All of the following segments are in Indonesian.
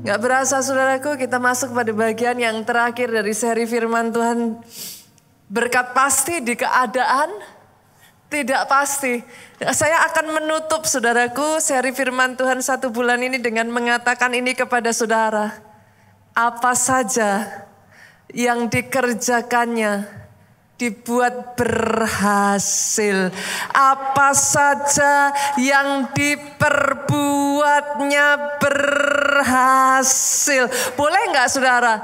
Gak berasa saudaraku, kita masuk pada bagian yang terakhir dari seri firman Tuhan. Berkat pasti di keadaan tidak pasti. Saya akan menutup saudaraku seri firman Tuhan 1 bulan ini dengan mengatakan ini kepada saudara. Apa saja yang dikerjakannya dibuat berhasil. Apa saja yang diperbuatnya berhasil. Boleh nggak saudara?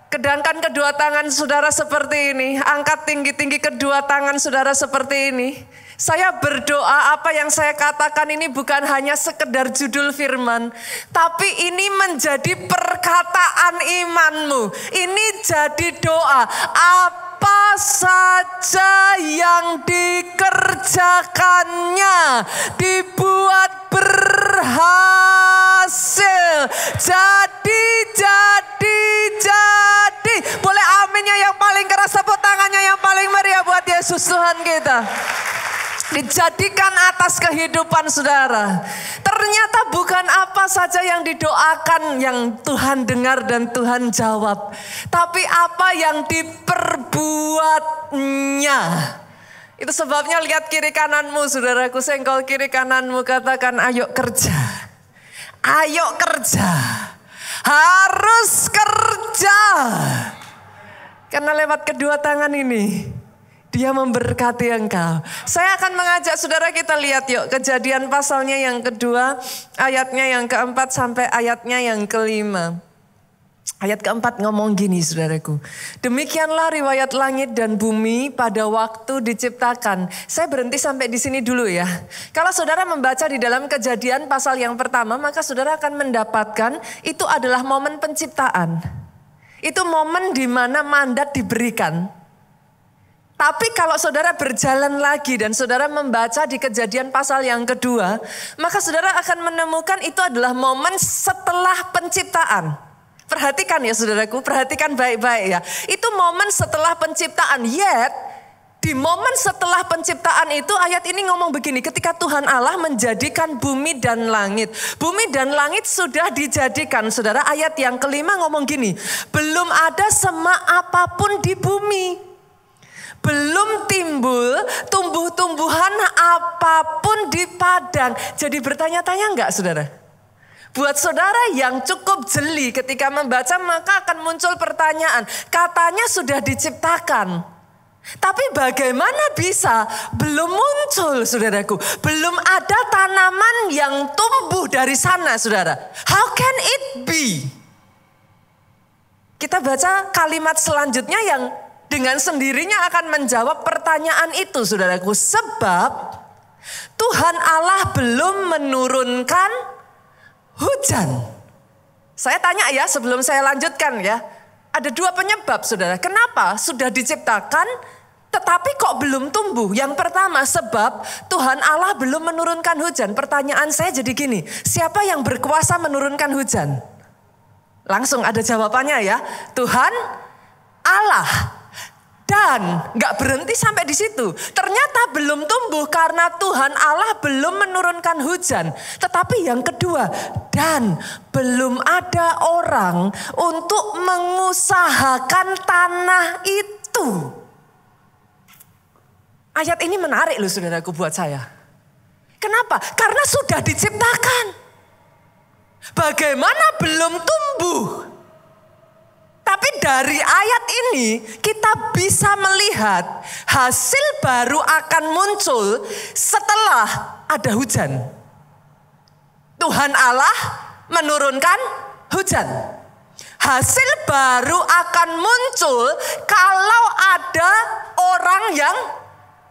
Kedangkan kedua tangan saudara seperti ini. Angkat tinggi-tinggi kedua tangan saudara seperti ini. Saya berdoa apa yang saya katakan ini bukan hanya sekedar judul firman. Tapi ini menjadi perkataan imanmu. Ini jadi doa. Apa saja yang dikerjakannya dibuat berhasil. Jadi. Boleh aminnya yang paling keras, tepuk tangannya yang paling meriah buat Yesus Tuhan kita. Dijadikan atas kehidupan saudara. Ternyata bukan apa saja yang didoakan yang Tuhan dengar dan Tuhan jawab. Tapi apa yang diperbuatnya. Itu sebabnya lihat kiri kananmu saudaraku. Senggol kiri kananmu, katakan ayo kerja. Ayo kerja. Harus kerja. Karena lewat kedua tangan ini Dia memberkati engkau. Saya akan mengajak saudara kita lihat yuk Kejadian pasalnya yang kedua, ayatnya yang keempat sampai ayatnya yang kelima. Ayat keempat ngomong gini saudaraku. Demikianlah riwayat langit dan bumi pada waktu diciptakan. Saya berhenti sampai di sini dulu ya. Kalau saudara membaca di dalam Kejadian pasal yang pertama, maka saudara akan mendapatkan itu adalah momen penciptaan. Itu momen di mana mandat diberikan. Tapi kalau saudara berjalan lagi dan saudara membaca di Kejadian pasal yang kedua, maka saudara akan menemukan itu adalah momen setelah penciptaan. Perhatikan ya saudaraku, perhatikan baik-baik ya. Itu momen setelah penciptaan. Yet, di momen setelah penciptaan itu ayat ini ngomong begini. Ketika Tuhan Allah menjadikan bumi dan langit. Bumi dan langit sudah dijadikan. Saudara, ayat yang kelima ngomong gini. Belum ada semak apapun di bumi. Belum timbul tumbuh-tumbuhan apapun di padang. Jadi bertanya-tanya enggak saudara? Buat saudara yang cukup jeli ketika membaca maka akan muncul pertanyaan. Katanya sudah diciptakan. Tapi bagaimana bisa? Belum muncul saudaraku. Belum ada tanaman yang tumbuh dari sana saudara. How can it be? Kita baca kalimat selanjutnya yang dengan sendirinya akan menjawab pertanyaan itu saudaraku. Sebab Tuhan Allah belum menurunkan hujan. Saya tanya ya sebelum saya lanjutkan ya. Ada dua penyebab saudara. Kenapa sudah diciptakan tetapi kok belum tumbuh? Yang pertama sebab Tuhan Allah belum menurunkan hujan. Pertanyaan saya jadi gini. Siapa yang berkuasa menurunkan hujan? Langsung ada jawabannya ya. Tuhan Allah. Dan gak berhenti sampai di situ. Ternyata belum tumbuh karena Tuhan Allah belum menurunkan hujan. Tetapi yang kedua, dan belum ada orang untuk mengusahakan tanah itu. Ayat ini menarik loh saudaraku buat saya. Kenapa? Karena sudah diciptakan. Bagaimana belum tumbuh? Tapi dari ayat ini kita bisa melihat hasil baru akan muncul setelah ada hujan. Tuhan Allah menurunkan hujan. Hasil baru akan muncul kalau ada orang yang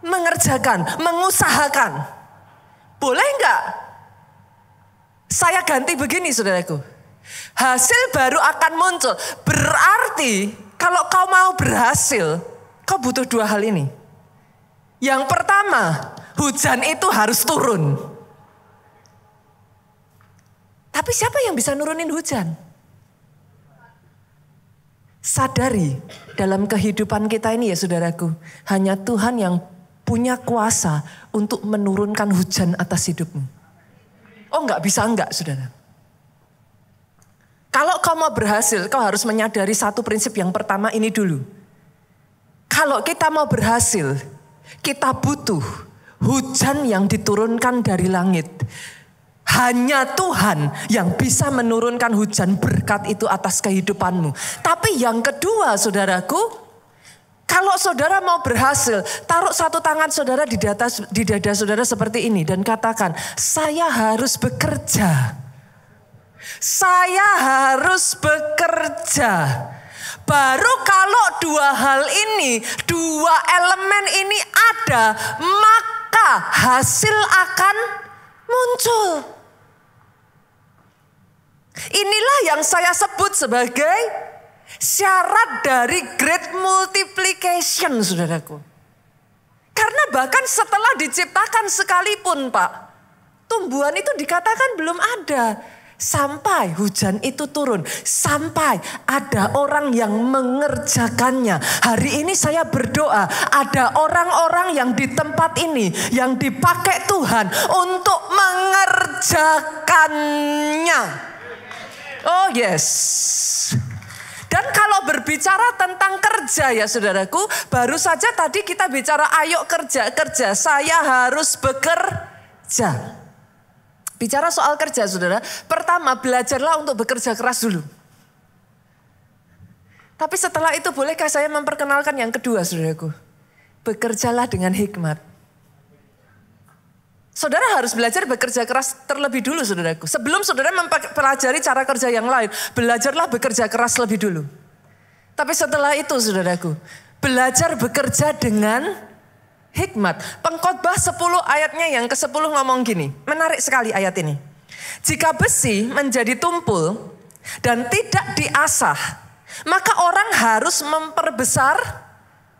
mengerjakan, mengusahakan. Boleh enggak? Saya ganti begini saudaraku. Hasil baru akan muncul. Berarti kalau kau mau berhasil, kau butuh dua hal ini. Yang pertama, hujan itu harus turun. Tapi siapa yang bisa nurunin hujan? Sadari dalam kehidupan kita ini ya saudaraku. Hanya Tuhan yang punya kuasa untuk menurunkan hujan atas hidupmu. Oh enggak bisa enggak saudara. Kalau kau mau berhasil, kau harus menyadari satu prinsip yang pertama ini dulu. Kalau kita mau berhasil, kita butuh hujan yang diturunkan dari langit. Hanya Tuhan yang bisa menurunkan hujan berkat itu atas kehidupanmu. Tapi yang kedua, saudaraku, kalau saudara mau berhasil, taruh satu tangan saudara di dada saudara seperti ini dan katakan, saya harus bekerja. Saya harus bekerja. Baru kalau dua hal ini, dua elemen ini ada, maka hasil akan muncul. Inilah yang saya sebut sebagai syarat dari great multiplication, saudaraku. Karena bahkan setelah diciptakan sekalipun, Pak, tumbuhan itu dikatakan belum ada. Sampai hujan itu turun, sampai ada orang yang mengerjakannya. Hari ini saya berdoa, ada orang-orang yang di tempat ini yang dipakai Tuhan untuk mengerjakannya. Oh yes. Dan kalau berbicara tentang kerja ya saudaraku, baru saja tadi kita bicara ayo kerja, saya harus bekerja. Bicara soal kerja saudara, pertama belajarlah untuk bekerja keras dulu. Tapi setelah itu bolehkah saya memperkenalkan yang kedua saudaraku? Bekerjalah dengan hikmat. Saudara harus belajar bekerja keras terlebih dulu saudaraku. Sebelum saudara mempelajari cara kerja yang lain, belajarlah bekerja keras lebih dulu. Tapi setelah itu saudaraku, belajar bekerja dengan hikmat. Pengkhotbah 10 ayatnya yang ke-10 ngomong gini. Menarik sekali ayat ini. Jika besi menjadi tumpul dan tidak diasah, maka orang harus memperbesar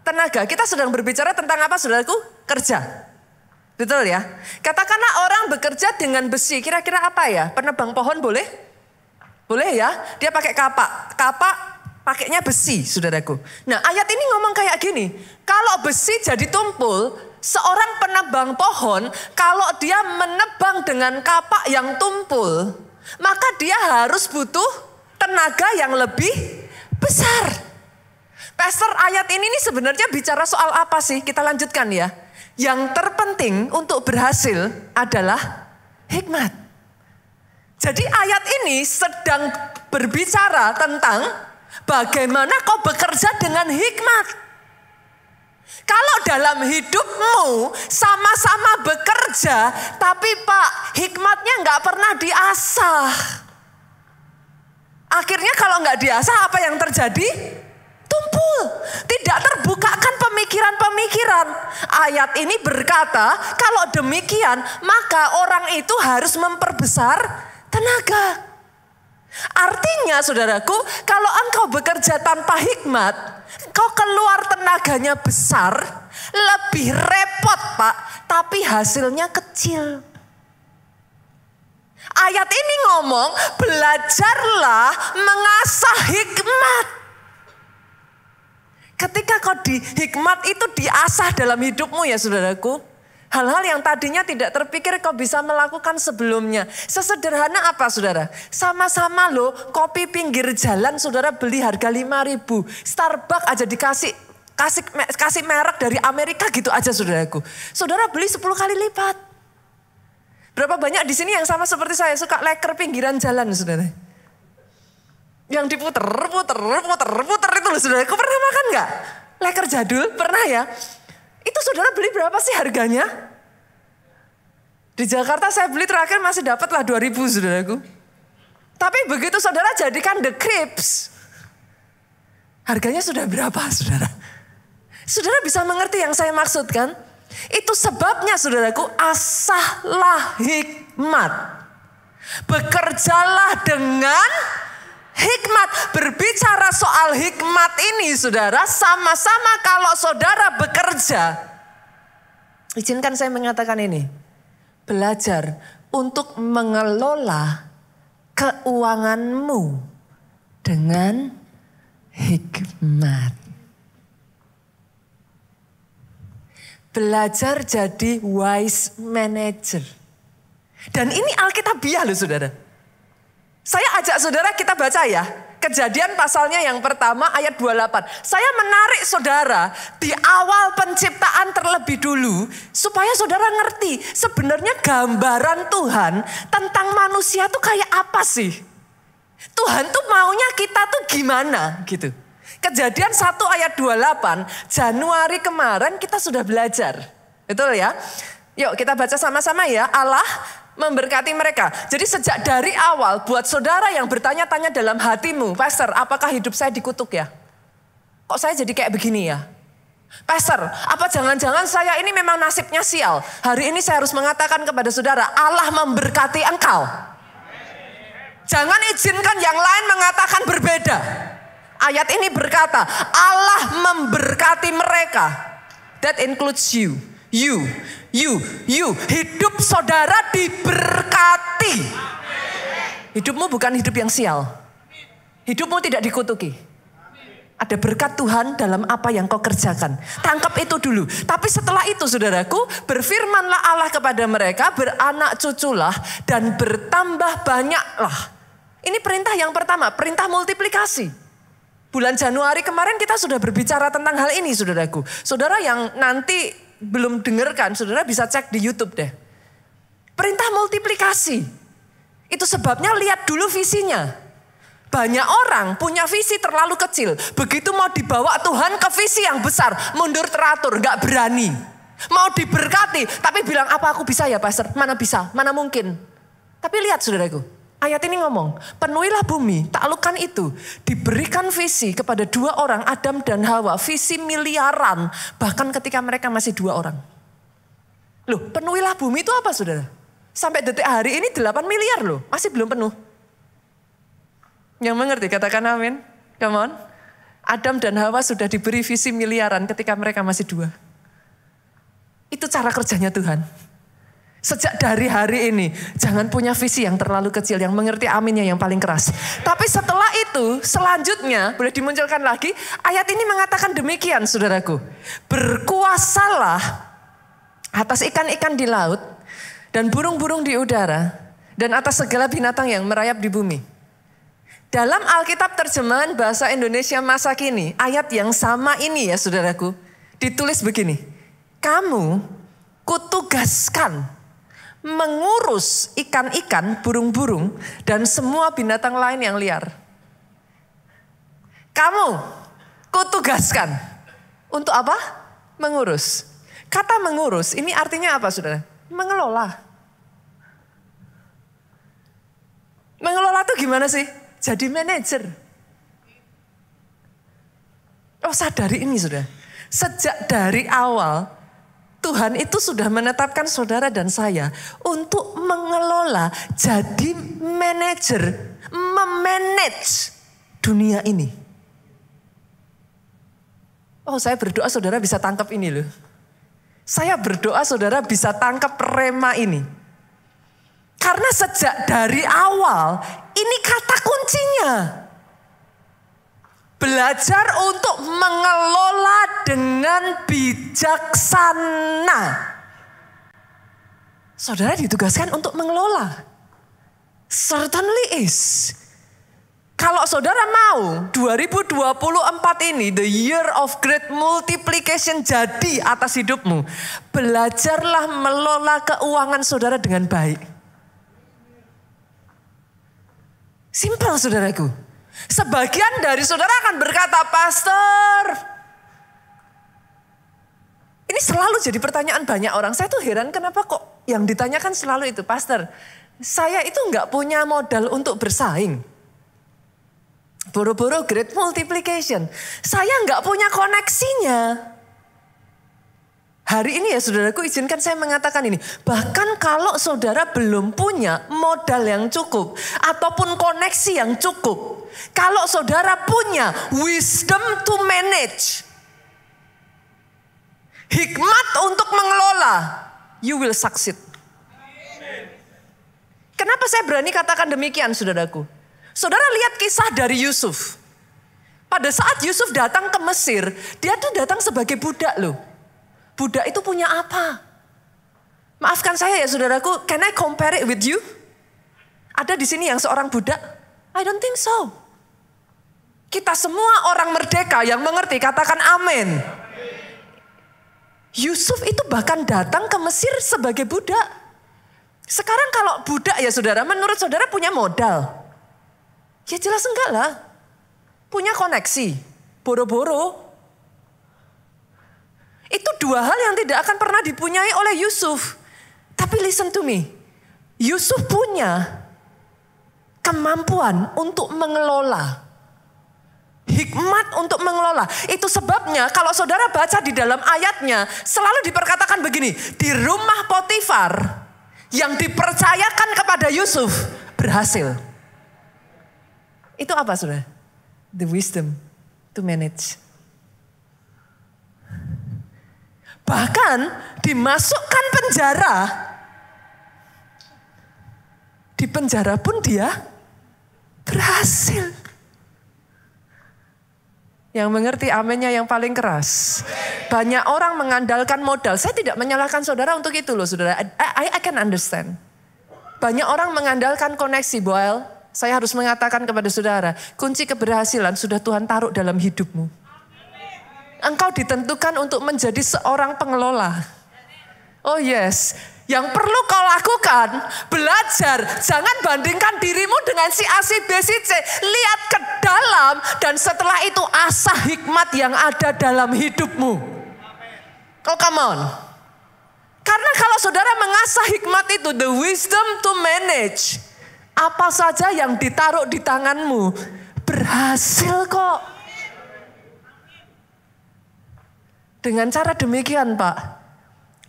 tenaga. Kita sedang berbicara tentang apa saudaraku? Kerja. Betul ya? Katakanlah orang bekerja dengan besi. Kira-kira apa ya? Penebang pohon boleh? Boleh ya? Dia pakai kapak. Kapak pakainya besi, saudaraku. Nah, ayat ini ngomong kayak gini. Kalau besi jadi tumpul, seorang penebang pohon, kalau dia menebang dengan kapak yang tumpul, maka dia harus butuh tenaga yang lebih besar. Pastor, ayat ini sebenarnya bicara soal apa sih? Kita lanjutkan ya. Yang terpenting untuk berhasil adalah hikmat. Jadi ayat ini sedang berbicara tentang bagaimana kau bekerja dengan hikmat. Kalau dalam hidupmu sama-sama bekerja, tapi Pak, hikmatnya nggak pernah diasah. Akhirnya kalau nggak diasah, apa yang terjadi? Tumpul. Tidak terbukakan pemikiran-pemikiran. Ayat ini berkata, kalau demikian, maka orang itu harus memperbesar tenaga. Artinya saudaraku, kalau engkau bekerja tanpa hikmat, kau keluar tenaganya besar, lebih repot Pak, tapi hasilnya kecil. Ayat ini ngomong, belajarlah mengasah hikmat. Ketika kau di hikmat itu diasah dalam hidupmu ya saudaraku, hal-hal yang tadinya tidak terpikir kau bisa melakukan sebelumnya. Sesederhana apa saudara? Sama-sama loh kopi pinggir jalan saudara beli harga 5.000. Starbucks aja kasih merek dari Amerika gitu aja saudaraku. Saudara beli 10 kali lipat. Berapa banyak di sini yang sama seperti saya suka leker pinggiran jalan saudara? Yang diputer itu loh saudara. Kau pernah makan gak? Leker jadul pernah ya? Itu saudara beli berapa sih harganya? Di Jakarta saya beli terakhir masih dapat lah 2.000 saudaraku. Tapi begitu saudara jadikan the crepes, harganya sudah berapa saudara? Saudara bisa mengerti yang saya maksudkan? Itu sebabnya saudaraku, asahlah hikmat. Bekerjalah dengan hikmat. Berbicara soal hikmat ini saudara, sama-sama kalau saudara bekerja. Izinkan saya mengatakan ini. Belajar untuk mengelola keuanganmu dengan hikmat. Belajar jadi wise manager. Dan ini alkitabiah loh saudara. Saya ajak saudara kita baca ya. Kejadian pasalnya yang pertama ayat 28. Saya menarik saudara di awal penciptaan terlebih dulu. Supaya saudara ngerti sebenarnya gambaran Tuhan tentang manusia tuh kayak apa sih. Tuhan tuh maunya kita tuh gimana gitu. Kejadian 1 ayat 28 Januari kemarin kita sudah belajar. Betul ya? Yuk kita baca sama-sama ya. Allah memberkati mereka. Jadi sejak dari awal buat saudara yang bertanya-tanya dalam hatimu, Pastor, apakah hidup saya dikutuk ya? Kok saya jadi kayak begini ya? Pastor, apa jangan-jangan saya ini memang nasibnya sial? Hari ini saya harus mengatakan kepada saudara, Allah memberkati engkau. Jangan izinkan yang lain mengatakan berbeda. Ayat ini berkata, Allah memberkati mereka. That includes you. You. Hidup saudara diberkati. Hidupmu bukan hidup yang sial. Hidupmu tidak dikutuki. Ada berkat Tuhan dalam apa yang kau kerjakan. Tangkap itu dulu. Tapi setelah itu saudaraku, berfirmanlah Allah kepada mereka, beranak cuculah dan bertambah banyaklah. Ini perintah yang pertama, perintah multiplikasi. Bulan Januari kemarin kita sudah berbicara tentang hal ini saudaraku. Saudara yang nanti belum dengarkan, saudara bisa cek di YouTube deh. Perintah multiplikasi. Itu sebabnya lihat dulu visinya. Banyak orang punya visi terlalu kecil. Begitu mau dibawa Tuhan ke visi yang besar, mundur teratur, gak berani. Mau diberkati, tapi bilang apa aku bisa ya Pastor? Mana bisa, mana mungkin. Tapi lihat saudaraku, ayat ini ngomong, penuhilah bumi, taklukkan itu. Diberikan visi kepada 2 orang, Adam dan Hawa. Visi miliaran, bahkan ketika mereka masih 2 orang. Loh, penuhilah bumi itu apa saudara? Sampai detik hari ini 8 miliar loh, masih belum penuh. Yang mengerti katakan amin. Come on. Adam dan Hawa sudah diberi visi miliaran ketika mereka masih 2. Itu cara kerjanya Tuhan. Sejak dari hari ini, jangan punya visi yang terlalu kecil, yang mengerti aminnya yang paling keras. Tapi setelah itu, selanjutnya, boleh dimunculkan lagi, ayat ini mengatakan demikian saudaraku. Berkuasalah atas ikan-ikan di laut, dan burung-burung di udara, dan atas segala binatang yang merayap di bumi. Dalam Alkitab terjemahan bahasa Indonesia masa kini, ayat yang sama ini ya saudaraku, ditulis begini. Kamu kutugaskan mengurus ikan-ikan, burung-burung, dan semua binatang lain yang liar. Kamu kutugaskan. Untuk apa? Mengurus. Kata mengurus, ini artinya apa saudara? Mengelola. Mengelola itu gimana sih? Jadi manajer. Oh sadari ini saudara. Sejak dari awal, Tuhan itu sudah menetapkan saudara dan saya untuk mengelola, jadi manajer, memanage dunia ini. Oh saya berdoa saudara bisa tangkap ini loh. Saya berdoa saudara bisa tangkap rema ini. Karena sejak dari awal, ini kata kuncinya. Belajar untuk mengelola dengan bijaksana. Saudara ditugaskan untuk mengelola. Certainly is. Kalau saudara mau 2024 ini, the year of great multiplication jadi atas hidupmu. Belajarlah melola keuangan saudara dengan baik. Simpel saudaraku. Sebagian dari saudara akan berkata, Pastor, ini selalu jadi pertanyaan banyak orang. Saya tuh heran kenapa kok yang ditanyakan selalu itu, Pastor, saya itu nggak punya modal untuk bersaing. Boro-boro great multiplication. Saya nggak punya koneksinya. Hari ini ya saudaraku izinkan saya mengatakan ini. Bahkan kalau saudara belum punya modal yang cukup. Ataupun koneksi yang cukup. Kalau saudara punya wisdom to manage. Hikmat untuk mengelola. You will succeed. Kenapa saya berani katakan demikian saudaraku? Saudara lihat kisah dari Yusuf. Pada saat Yusuf datang ke Mesir. Dia tuh datang sebagai budak loh. Budak itu punya apa? Maafkan saya ya saudaraku, can I compare it with you? Ada di sini yang seorang budak? I don't think so. Kita semua orang merdeka yang mengerti, katakan amin. Yusuf itu bahkan datang ke Mesir sebagai budak. Sekarang kalau budak ya saudara, menurut saudara punya modal? Ya jelas enggak lah. Punya koneksi, boro-boro. Itu dua hal yang tidak akan pernah dipunyai oleh Yusuf. Tapi listen to me, Yusuf punya kemampuan untuk mengelola. Hikmat untuk mengelola. Itu sebabnya kalau saudara baca di dalam ayatnya selalu diperkatakan begini. Di rumah Potifar yang dipercayakan kepada Yusuf berhasil. Itu apa saudara? The wisdom to manage. Bahkan dimasukkan penjara. Di penjara pun dia berhasil. Yang mengerti aminnya yang paling keras. Banyak orang mengandalkan modal. Saya tidak menyalahkan saudara untuk itu loh saudara. I can understand. Banyak orang mengandalkan koneksi, Boel. Saya harus mengatakan kepada saudara, kunci keberhasilan sudah Tuhan taruh dalam hidupmu. Engkau ditentukan untuk menjadi seorang pengelola. Oh yes, yang perlu kau lakukan, belajar. Jangan bandingkan dirimu dengan si A, si B, si C. Lihat ke dalam dan setelah itu asah hikmat yang ada dalam hidupmu. Oh come on. Karena kalau saudara mengasah hikmat itu, the wisdom to manage. Apa saja yang ditaruh di tanganmu berhasil kok. Dengan cara demikian Pak,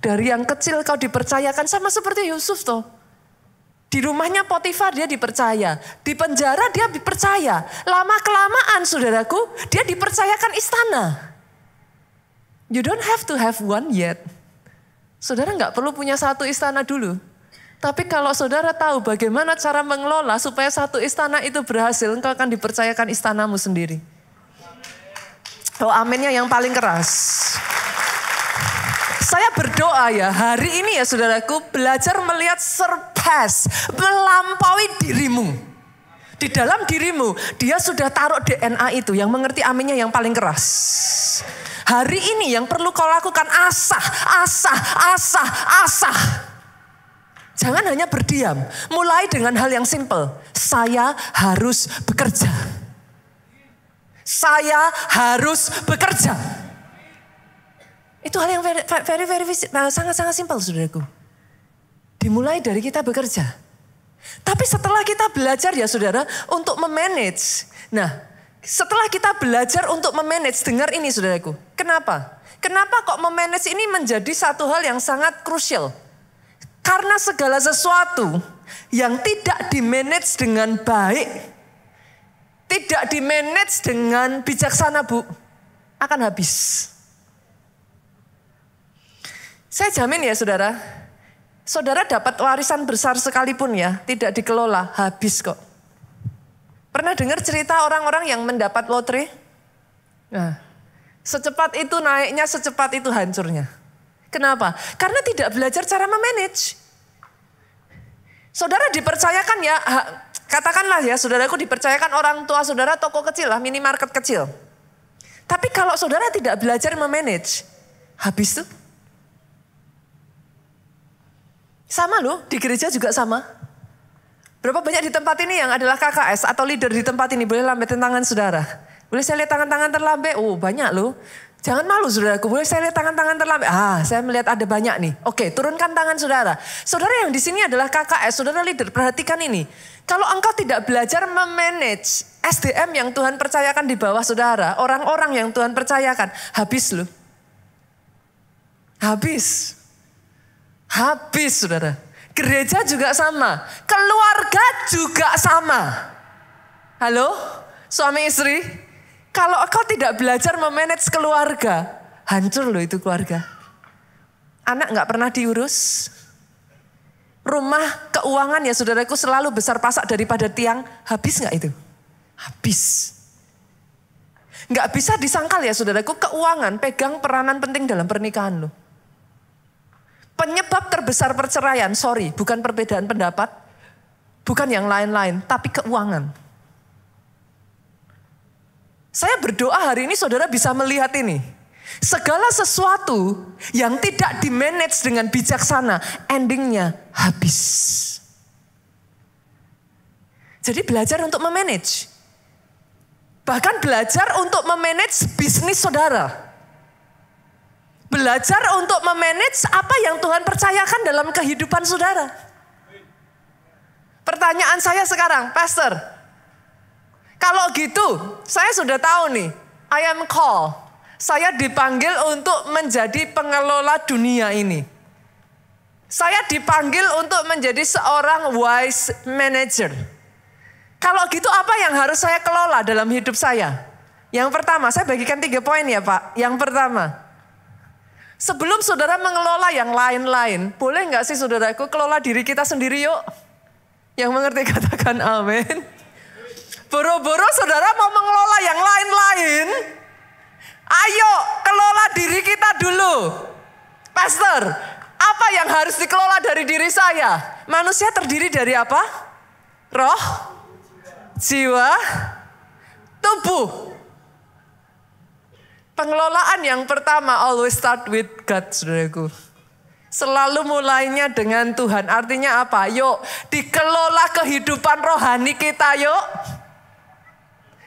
dari yang kecil kau dipercayakan sama seperti Yusuf toh. Di rumahnya Potifar dia dipercaya, di penjara dia dipercaya. Lama-kelamaan saudaraku, dia dipercayakan istana. You don't have to have one yet. Saudara nggak perlu punya satu istana dulu. Tapi kalau saudara tahu bagaimana cara mengelola supaya satu istana itu berhasil, engkau akan dipercayakan istanamu sendiri. Oh aminnya yang paling keras. Saya berdoa ya hari ini ya saudaraku, belajar melihat surpass, melampaui dirimu. Di dalam dirimu dia sudah taruh DNA itu, yang mengerti aminnya yang paling keras. Hari ini yang perlu kau lakukan asah, asah, asah, asah. Jangan hanya berdiam, mulai dengan hal yang simple. Saya harus bekerja. Saya harus bekerja. Itu hal yang sangat-sangat simpel saudaraku. Dimulai dari kita bekerja. Tapi setelah kita belajar ya saudara untuk memanage. Nah setelah kita belajar untuk memanage, dengar ini saudaraku. Kenapa? Kenapa kok memanage ini menjadi satu hal yang sangat krusial? Karena segala sesuatu yang tidak dimanage dengan baik, tidak dimanage dengan bijaksana Bu, akan habis. Saya jamin ya saudara, saudara dapat warisan besar sekalipun ya, tidak dikelola, habis kok. Pernah dengar cerita orang-orang yang mendapat lotre? Nah, secepat itu naiknya, secepat itu hancurnya. Kenapa? Karena tidak belajar cara memanage. Saudara dipercayakan ya, katakanlah ya saudaraku dipercayakan orang tua saudara toko kecil lah, minimarket kecil. Tapi kalau saudara tidak belajar memanage, habis tuh. Sama loh, di gereja juga sama. Berapa banyak di tempat ini yang adalah KKS atau leader di tempat ini, boleh lambetin tangan saudara. Boleh saya lihat tangan-tangan terlambat? Oh banyak loh. Jangan malu saudaraku, boleh saya lihat tangan-tangan terlambat? Saya melihat ada banyak nih. Oke, turunkan tangan saudara. Saudara yang di sini adalah KKS, saudara leader, perhatikan ini. Kalau engkau tidak belajar memanage SDM yang Tuhan percayakan di bawah saudara, orang-orang yang Tuhan percayakan, habis loh. Habis. Habis saudara. Gereja juga sama, keluarga juga sama. Halo, suami istri? Kalau kau tidak belajar memanage keluarga, hancur loh itu keluarga. Anak gak pernah diurus. Rumah keuangan ya saudaraku selalu besar pasak daripada tiang. Habis gak itu? Habis. Gak bisa disangkal ya saudaraku, keuangan pegang peranan penting dalam pernikahan loh. Penyebab terbesar perceraian, sorry bukan perbedaan pendapat. Bukan yang lain-lain, tapi keuangan. Saya berdoa hari ini saudara bisa melihat ini. Segala sesuatu yang tidak di-manage dengan bijaksana, endingnya habis. Jadi belajar untuk memanage. Bahkan belajar untuk memanage bisnis saudara. Belajar untuk memanage apa yang Tuhan percayakan dalam kehidupan saudara. Pertanyaan saya sekarang, Pastor. Kalau gitu, saya sudah tahu nih, I am called. Saya dipanggil untuk menjadi pengelola dunia ini. Saya dipanggil untuk menjadi seorang wise manager. Kalau gitu apa yang harus saya kelola dalam hidup saya? Yang pertama, saya bagikan 3 poin ya Pak. Yang pertama, sebelum saudara mengelola yang lain-lain, boleh nggak sih saudaraku kelola diri kita sendiri yuk? Yang mengerti katakan amin. Boro-boro saudara mau mengelola yang lain-lain, ayo kelola diri kita dulu. Pastor, apa yang harus dikelola dari diri saya? Manusia terdiri dari apa? Roh, jiwa, tubuh. Pengelolaan yang pertama always start with God, saudaraku. Selalu mulainya dengan Tuhan. Artinya apa? Yuk dikelola kehidupan rohani kita yuk.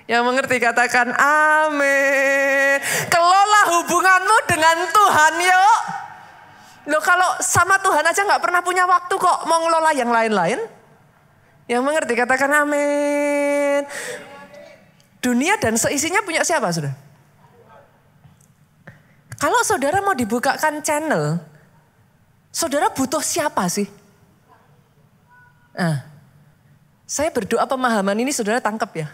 Yang mengerti katakan amin. Kelola hubunganmu dengan Tuhan yuk. Loh kalau sama Tuhan aja gak pernah punya waktu kok mau ngelola yang lain-lain. Yang mengerti katakan amin. Dunia dan seisinya punya siapa sudah? Kalau saudara mau dibukakan channel, saudara butuh siapa sih? Nah, saya berdoa pemahaman ini saudara tangkap ya.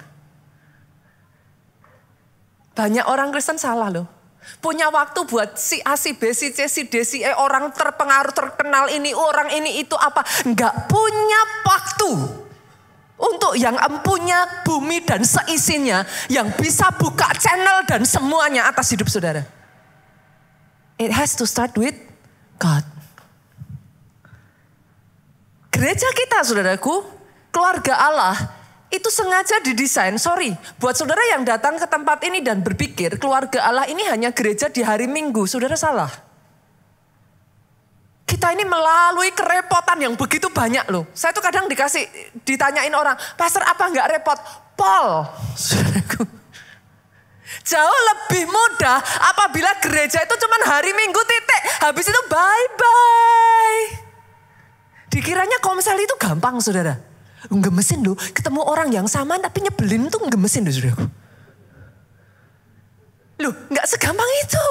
Banyak orang Kristen salah loh. Punya waktu buat si A, si B, si C, si D, si E, orang terpengaruh, terkenal ini, orang ini, itu apa. Enggak punya waktu untuk yang empunya bumi dan seisinya. Yang bisa buka channel dan semuanya atas hidup saudara. It has to start with God. Gereja kita saudaraku, keluarga Allah, itu sengaja didesain, buat saudara yang datang ke tempat ini dan berpikir keluarga Allah ini hanya gereja di hari Minggu, saudara salah. Kita ini melalui kerepotan yang begitu banyak loh. Saya tuh kadang ditanyain orang, Pastor apa enggak repot? Pol, saudaraku. Jauh lebih mudah apabila gereja itu cuma hari Minggu titik, habis itu bye-bye. Dikiranya komsel itu gampang saudara. Ngemesin loh, ketemu orang yang sama tapi nyebelin tuh ngemesin loh saudaraku. Loh gak segampang itu.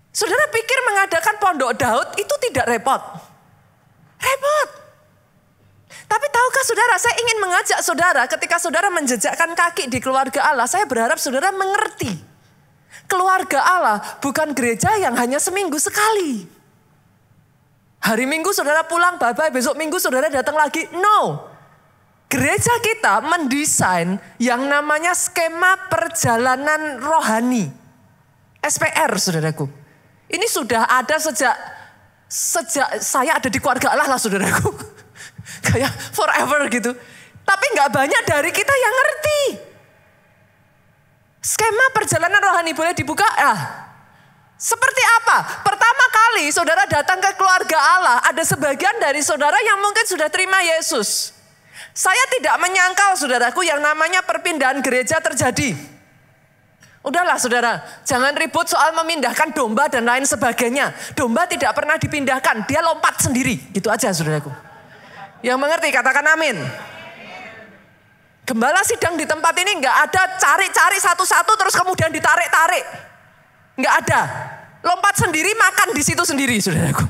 Saudara pikir mengadakan pondok Daud itu tidak repot? Repot. Tapi tahukah saudara, saya ingin mengajak saudara ketika saudara menjejakkan kaki di keluarga Allah, saya berharap saudara mengerti. Keluarga Allah bukan gereja yang hanya seminggu sekali. Hari Minggu saudara pulang, bye-bye, besok Minggu saudara datang lagi. No. Gereja kita mendesain yang namanya skema perjalanan rohani. SPR saudaraku. Ini sudah ada sejak saya ada di keluarga Allah lah saudaraku. Kayak forever gitu. Tapi gak banyak dari kita yang ngerti. Skema perjalanan rohani boleh dibuka? Seperti apa? Pertama kali saudara datang ke keluarga Allah, ada sebagian dari saudara yang mungkin sudah terima Yesus. Saya tidak menyangkal saudaraku yang namanya perpindahan gereja terjadi. Udahlah saudara, jangan ribut soal memindahkan domba dan lain sebagainya. Domba tidak pernah dipindahkan, dia lompat sendiri. Gitu aja saudaraku. Yang mengerti katakan amin. Gembala sidang di tempat ini gak ada cari-cari satu-satu terus kemudian ditarik-tarik. Gak ada. Lompat sendiri, makan di situ sendiri saudaraku.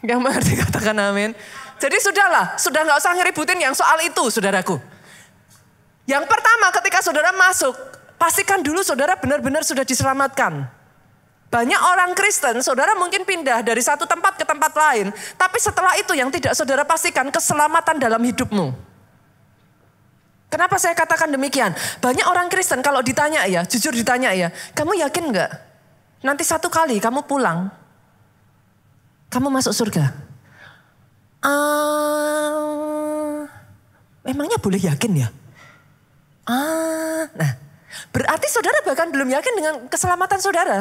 Yang mengerti katakan amin. Jadi sudahlah, sudah gak usah ngeributin yang soal itu saudaraku. Yang pertama ketika saudara masuk, pastikan dulu saudara benar-benar sudah diselamatkan. Banyak orang Kristen, saudara mungkin pindah dari satu tempat ke tempat lain. Tapi setelah itu yang tidak saudara pastikan keselamatan dalam hidupmu. Kenapa saya katakan demikian? Banyak orang Kristen kalau ditanya ya, jujur ditanya ya. Kamu yakin gak? Nanti satu kali kamu pulang, kamu masuk surga. Memangnya boleh yakin ya? Nah, berarti saudara bahkan belum yakin dengan keselamatan saudara.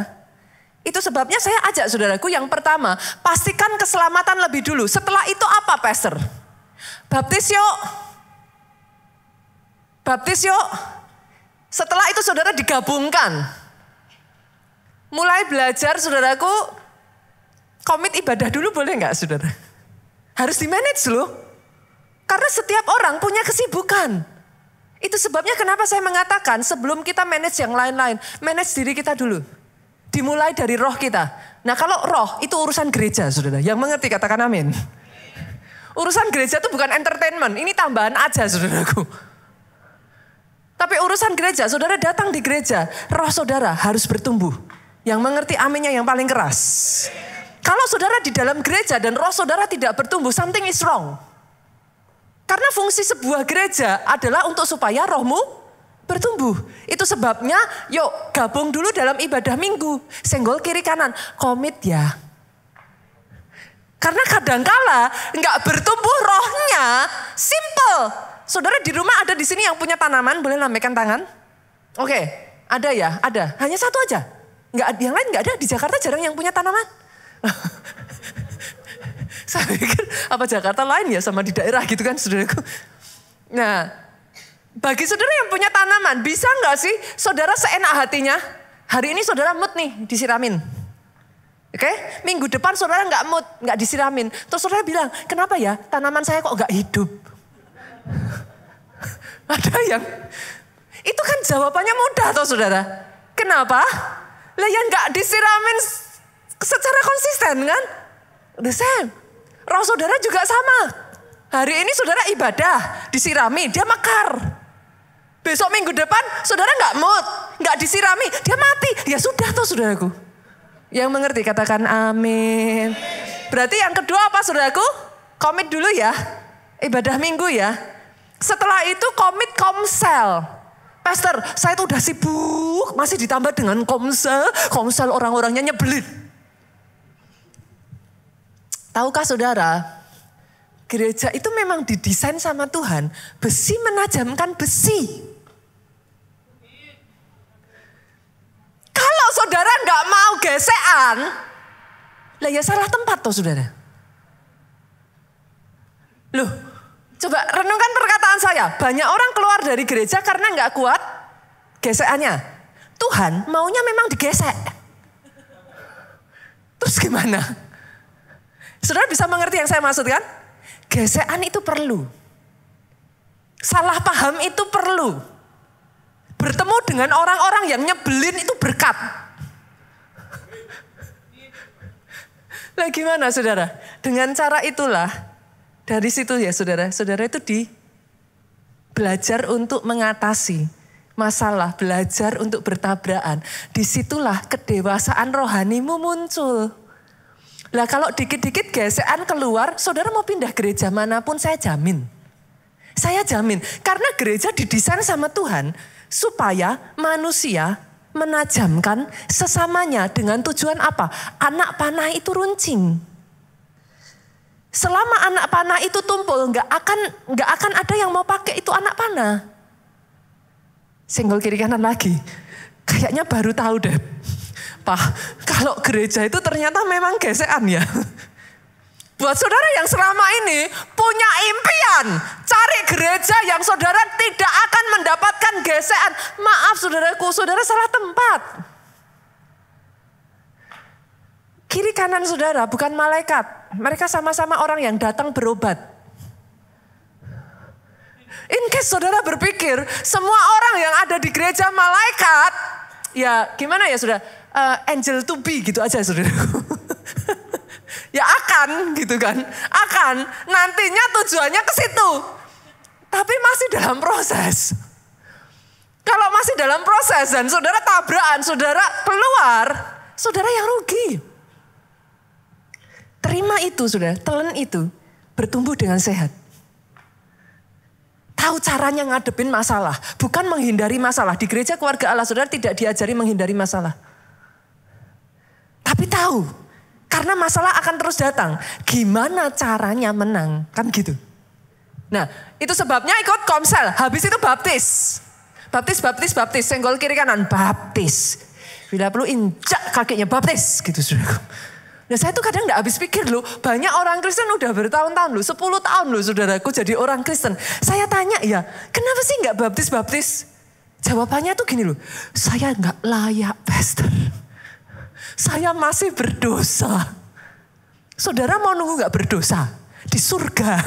Itu sebabnya saya ajak saudaraku yang pertama, pastikan keselamatan lebih dulu. Setelah itu apa, Pastor? Baptis yuk. Baptis yuk. Setelah itu saudara digabungkan. Mulai belajar saudaraku, komit ibadah dulu boleh nggak saudara? Harus di-manage loh. Karena setiap orang punya kesibukan. Itu sebabnya kenapa saya mengatakan sebelum kita manage yang lain-lain, manage diri kita dulu. Dimulai dari roh kita. Nah kalau roh itu urusan gereja saudara. Yang mengerti katakan amin. Urusan gereja itu bukan entertainment. Ini tambahan aja saudaraku. Tapi urusan gereja, saudara datang di gereja. Roh saudara harus bertumbuh. Yang mengerti aminnya yang paling keras. Kalau saudara di dalam gereja dan roh saudara tidak bertumbuh, something is wrong. Karena fungsi sebuah gereja adalah untuk supaya rohmu bertumbuh. Itu sebabnya yuk gabung dulu dalam ibadah minggu. Senggol kiri kanan, komit ya. Karena kadangkala nggak bertumbuh rohnya, simple. Saudara di rumah ada di sini yang punya tanaman, boleh lambaikan tangan? Oke, ada ya, ada. Hanya satu aja. Nggak, yang lain nggak ada, di Jakarta jarang yang punya tanaman. Saya pikir apa Jakarta lain ya sama di daerah gitu kan saudaraku. Nah, bagi saudara yang punya tanaman, bisa nggak sih saudara seenak hatinya? Hari ini saudara mood nih disiramin. Oke, minggu depan saudara nggak mood, nggak disiramin. Terus saudara bilang, kenapa ya tanaman saya kok nggak hidup? Ada yang, itu kan jawabannya mudah toh saudara. Kenapa? Lah yang nggak disiramin secara konsisten kan? The same. Roh saudara juga sama. Hari ini saudara ibadah, disirami, dia mekar. Besok minggu depan saudara nggak mood, nggak disirami, dia mati. Ya sudah toh saudaraku. Yang mengerti katakan amin. Berarti yang kedua apa saudaraku? Komit dulu ya, ibadah minggu ya. Setelah itu komit komsel. Pastor, saya tuh udah sibuk, masih ditambah dengan komsel. Komsel orang-orangnya nyebelin. Tahukah saudara, gereja itu memang didesain sama Tuhan, besi menajamkan besi. Kalau saudara nggak mau gesekan, lah ya salah tempat toh saudara. Loh, coba renungkan perkataan saya. Banyak orang keluar dari gereja karena nggak kuat gesekannya. Tuhan maunya memang digesek. Terus gimana? Saudara bisa mengerti yang saya maksudkan? Gesekan itu perlu. Salah paham itu perlu. Bertemu dengan orang-orang yang nyebelin itu berkat. Lah gimana saudara? Dengan cara itulah, dari situ ya saudara itu belajar untuk mengatasi masalah, belajar untuk bertabrakan. Disitulah kedewasaan rohanimu muncul. Lah kalau dikit-dikit gesekan keluar, saudara mau pindah gereja manapun saya jamin. Saya jamin. Karena gereja didesain sama Tuhan supaya manusia menajamkan sesamanya dengan tujuan apa? Anak panah itu runcing. Selama anak panah itu tumpul, nggak akan ada yang mau pakai itu anak panah. Senggol kiri kanan lagi. Kayaknya baru tahu deh. Pak, kalau gereja itu ternyata memang gesekan ya. Buat saudara yang selama ini punya impian cari gereja yang saudara tidak akan mendapatkan gesekan. Maaf saudaraku, saudara salah tempat. Kiri kanan saudara bukan malaikat. Mereka sama-sama orang yang datang berobat. In case saudara berpikir semua orang yang ada di gereja malaikat, ya gimana ya saudara? Angel to be gitu aja saudara. Ya akan gitu kan. Akan. Nantinya tujuannya ke situ. Tapi masih dalam proses. Kalau masih dalam proses dan saudara tabrakan, saudara keluar, saudara yang rugi. Terima itu saudara, telan itu. Bertumbuh dengan sehat. Tahu caranya ngadepin masalah. Bukan menghindari masalah. Di gereja keluarga Allah saudara tidak diajari menghindari masalah. Tapi tahu, Karena masalah akan terus datang. Gimana caranya menang? Kan gitu. Nah, itu sebabnya ikut komsel. Habis itu baptis. Baptis. Senggol kiri kanan, baptis. Bila perlu injak kakinya, baptis. Gitu saudaraku. Nah saya tuh kadang gak habis pikir loh. Banyak orang Kristen udah bertahun-tahun loh. 10 tahun loh saudaraku jadi orang Kristen. Saya tanya ya, kenapa sih gak baptis? Jawabannya tuh gini loh. Saya gak layak pastor. Saya masih berdosa. Saudara mau nunggu gak berdosa? Di surga.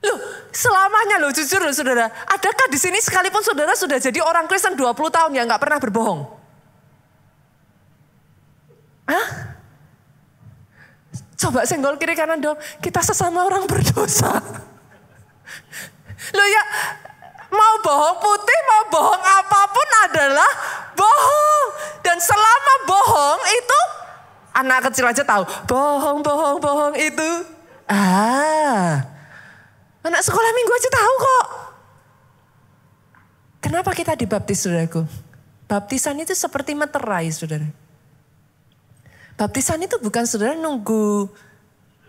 Loh, selamanya loh jujur loh saudara. Adakah di sini sekalipun saudara sudah jadi orang Kristen 20 tahun yang gak pernah berbohong? Hah? Coba senggol kiri kanan dong. Kita sesama orang berdosa. Loh ya, mau bohong putih, mau bohong apapun adalah bohong. Dan selama bohong itu, anak kecil aja tahu. Bohong itu. Anak sekolah minggu aja tahu kok. Kenapa kita dibaptis saudaraku? Baptisan itu seperti meterai saudara. Baptisan itu bukan saudara nunggu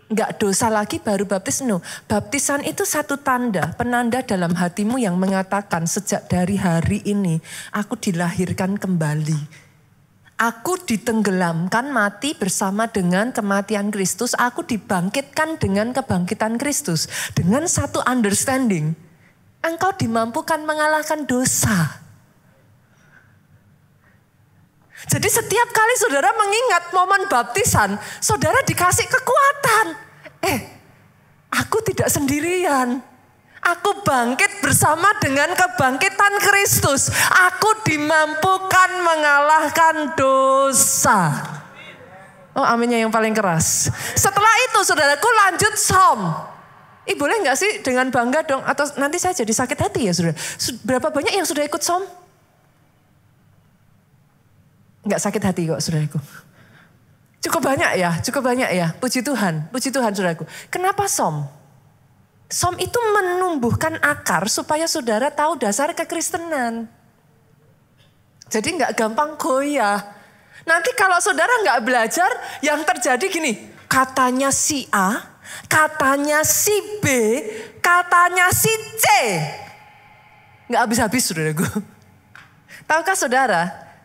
nggak dosa lagi baru baptis. No. Baptisan itu satu tanda, penanda dalam hatimu yang mengatakan sejak dari hari ini aku dilahirkan kembali. Aku ditenggelamkan mati bersama dengan kematian Kristus. Aku dibangkitkan dengan kebangkitan Kristus. Dengan satu understanding. Engkau dimampukan mengalahkan dosa. Jadi setiap kali saudara mengingat momen baptisan. Saudara dikasih kekuatan. Aku tidak sendirian. Aku bangkit bersama dengan kebangkitan Kristus. Aku dimampukan mengalahkan dosa. Oh aminnya yang paling keras. Setelah itu saudaraku lanjut som. Boleh gak sih dengan bangga dong? Atau nanti saya jadi sakit hati ya saudara. Berapa banyak yang sudah ikut som? Gak sakit hati kok saudaraku. Cukup banyak ya. Puji Tuhan saudaraku. Kenapa som? Som itu menumbuhkan akar supaya saudara tahu dasar kekristenan. Jadi nggak gampang goyah. Nanti kalau saudara nggak belajar, yang terjadi gini. Katanya si A, katanya si B, katanya si C. Nggak habis-habis saudaraku. Tahukah saudara,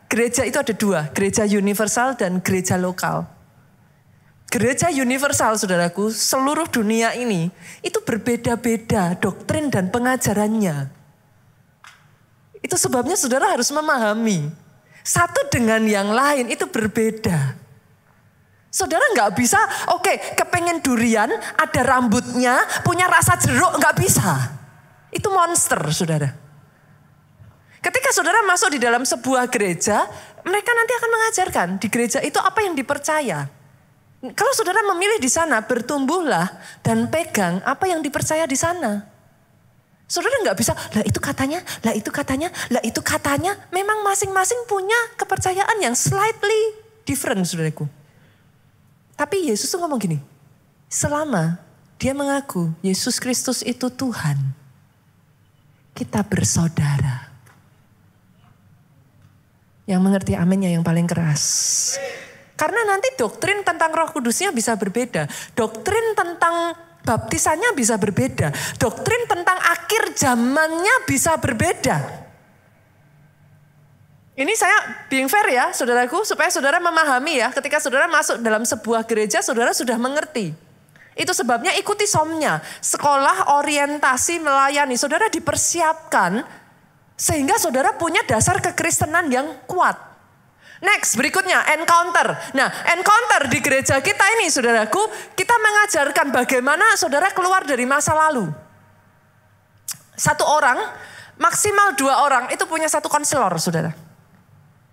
gereja itu ada dua. Gereja universal dan gereja lokal. Gereja universal saudaraku, seluruh dunia ini itu berbeda-beda doktrin dan pengajarannya. Itu sebabnya saudara harus memahami. Satu dengan yang lain itu berbeda. Saudara nggak bisa, kepengen durian, ada rambutnya, punya rasa jeruk, nggak bisa. Itu monster saudara. Ketika saudara masuk di dalam sebuah gereja, mereka nanti akan mengajarkan di gereja itu apa yang dipercaya. Kalau saudara memilih di sana, bertumbuhlah dan pegang apa yang dipercaya di sana. Saudara nggak bisa, lah itu katanya. Memang masing-masing punya kepercayaan yang slightly different, saudaraku. Tapi Yesus tuh ngomong gini, selama dia mengaku Yesus Kristus itu Tuhan, kita bersaudara. Yang mengerti aminnya yang paling keras. Karena nanti doktrin tentang Roh Kudusnya bisa berbeda. Doktrin tentang baptisannya bisa berbeda. Doktrin tentang akhir zamannya bisa berbeda. Ini saya being fair ya saudaraku. Supaya saudara memahami ya. Ketika saudara masuk dalam sebuah gereja, saudara sudah mengerti. Itu sebabnya ikuti somnya. Sekolah orientasi melayani. Saudara dipersiapkan sehingga saudara punya dasar kekristenan yang kuat. Next, berikutnya encounter. Nah, encounter di gereja kita ini saudaraku, kita mengajarkan bagaimana saudara keluar dari masa lalu. Satu orang, maksimal 2 orang itu punya satu konselor saudara.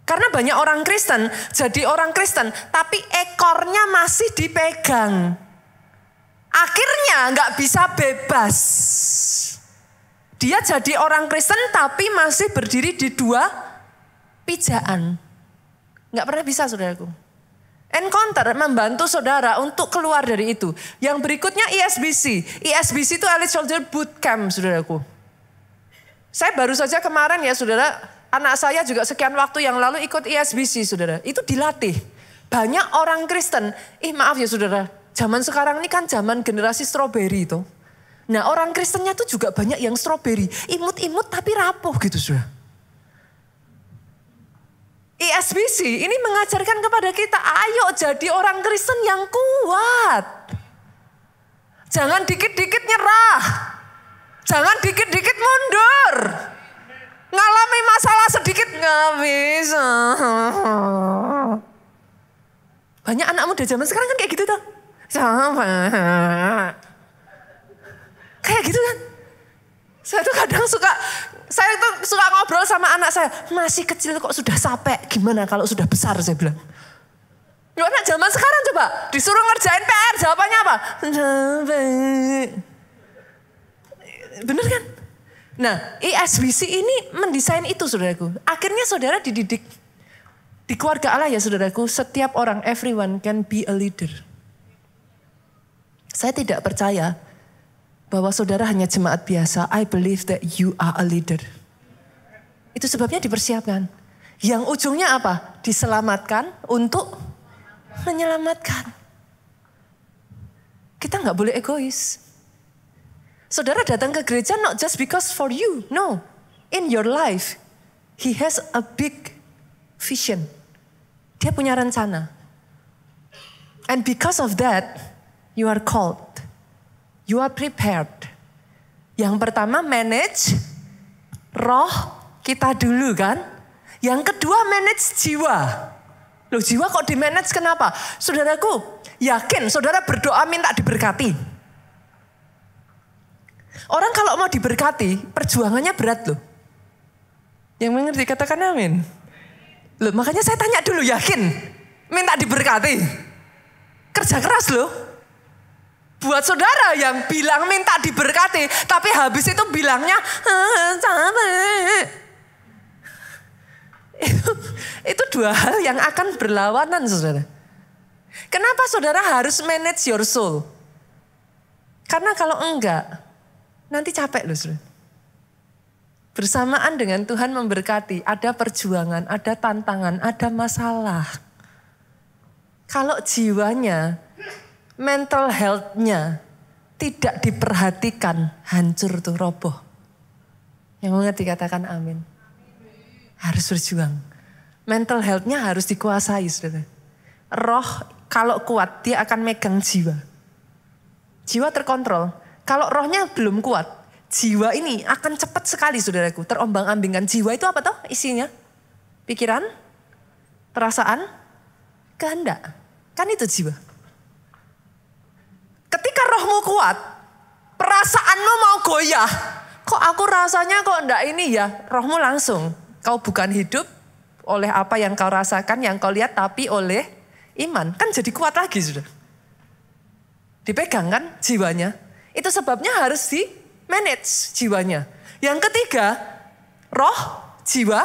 Karena banyak orang Kristen, jadi orang Kristen, tapi ekornya masih dipegang. Akhirnya nggak bisa bebas. Dia jadi orang Kristen tapi masih berdiri di 2 pijaan. Nggak pernah bisa saudaraku. Encounter membantu saudara untuk keluar dari itu. Yang berikutnya ESBC. ESBC itu Elite Soldier Bootcamp saudaraku. Saya baru saja kemarin ya saudara, anak saya juga sekian waktu yang lalu ikut ESBC saudara. Itu dilatih. Banyak orang Kristen, maaf ya saudara, zaman sekarang ini kan zaman generasi stroberi itu. Nah orang Kristennya tuh juga banyak yang stroberi, imut-imut tapi rapuh gitu saudara. ISBC ini mengajarkan kepada kita, ayo jadi orang Kristen yang kuat. Jangan dikit-dikit nyerah. Jangan dikit-dikit mundur. Ngalami masalah sedikit nggak bisa. Banyak anak muda zaman sekarang kan kayak gitu tuh. Kayak gitu kan. Saya tuh kadang suka ngobrol sama anak saya. Masih kecil kok sudah capek. Gimana kalau sudah besar saya bilang. Loh, anak zaman sekarang coba disuruh ngerjain PR, jawabannya apa? Bener kan? Nah, ISBC ini mendesain itu saudaraku. Akhirnya saudara dididik. Di keluarga Allah ya saudaraku, setiap orang, everyone can be a leader. Saya tidak percaya bahwa saudara hanya jemaat biasa. I believe that you are a leader. Itu sebabnya dipersiapkan. Yang ujungnya apa? Diselamatkan untuk menyelamatkan. Kita nggak boleh egois. Saudara datang ke gereja not just because for you. No. In your life, he has a big vision. Dia punya rencana. And because of that, you are called. You are prepared. Yang pertama manage roh kita dulu kan. Yang kedua manage jiwa. Loh jiwa kok di manage kenapa? Saudaraku yakin saudara berdoa minta diberkati. Orang kalau mau diberkati perjuangannya berat loh. Yang mengerti katakan amin. Loh makanya saya tanya dulu yakin minta diberkati. Kerja keras loh. Buat saudara yang bilang minta diberkati, tapi habis itu bilangnya capek. Itu dua hal yang akan berlawanan saudara. Kenapa saudara harus manage your soul? Karena kalau enggak, nanti capek loh saudara. Bersamaan dengan Tuhan memberkati, ada perjuangan, ada tantangan, ada masalah. Kalau jiwanya, mental health-nya tidak diperhatikan, hancur tuh, roboh. Yang mengerti katakan amin. Harus berjuang. Mental health-nya harus dikuasai, saudara. Roh kalau kuat, dia akan megang jiwa. Jiwa terkontrol. Kalau rohnya belum kuat, jiwa ini akan cepat sekali, saudaraku. Terombang-ambingkan. Jiwa itu apa toh isinya? Pikiran, perasaan, kehendak. Kan itu jiwa. Ketika rohmu kuat, perasaanmu mau goyah. Kok aku rasanya kok enggak ini ya? Rohmu langsung. Kau bukan hidup oleh apa yang kau rasakan, yang kau lihat, tapi oleh iman. Kan jadi kuat lagi sudah. Dipegang kan jiwanya. Itu sebabnya harus di manage jiwanya. Yang ketiga, roh, jiwa,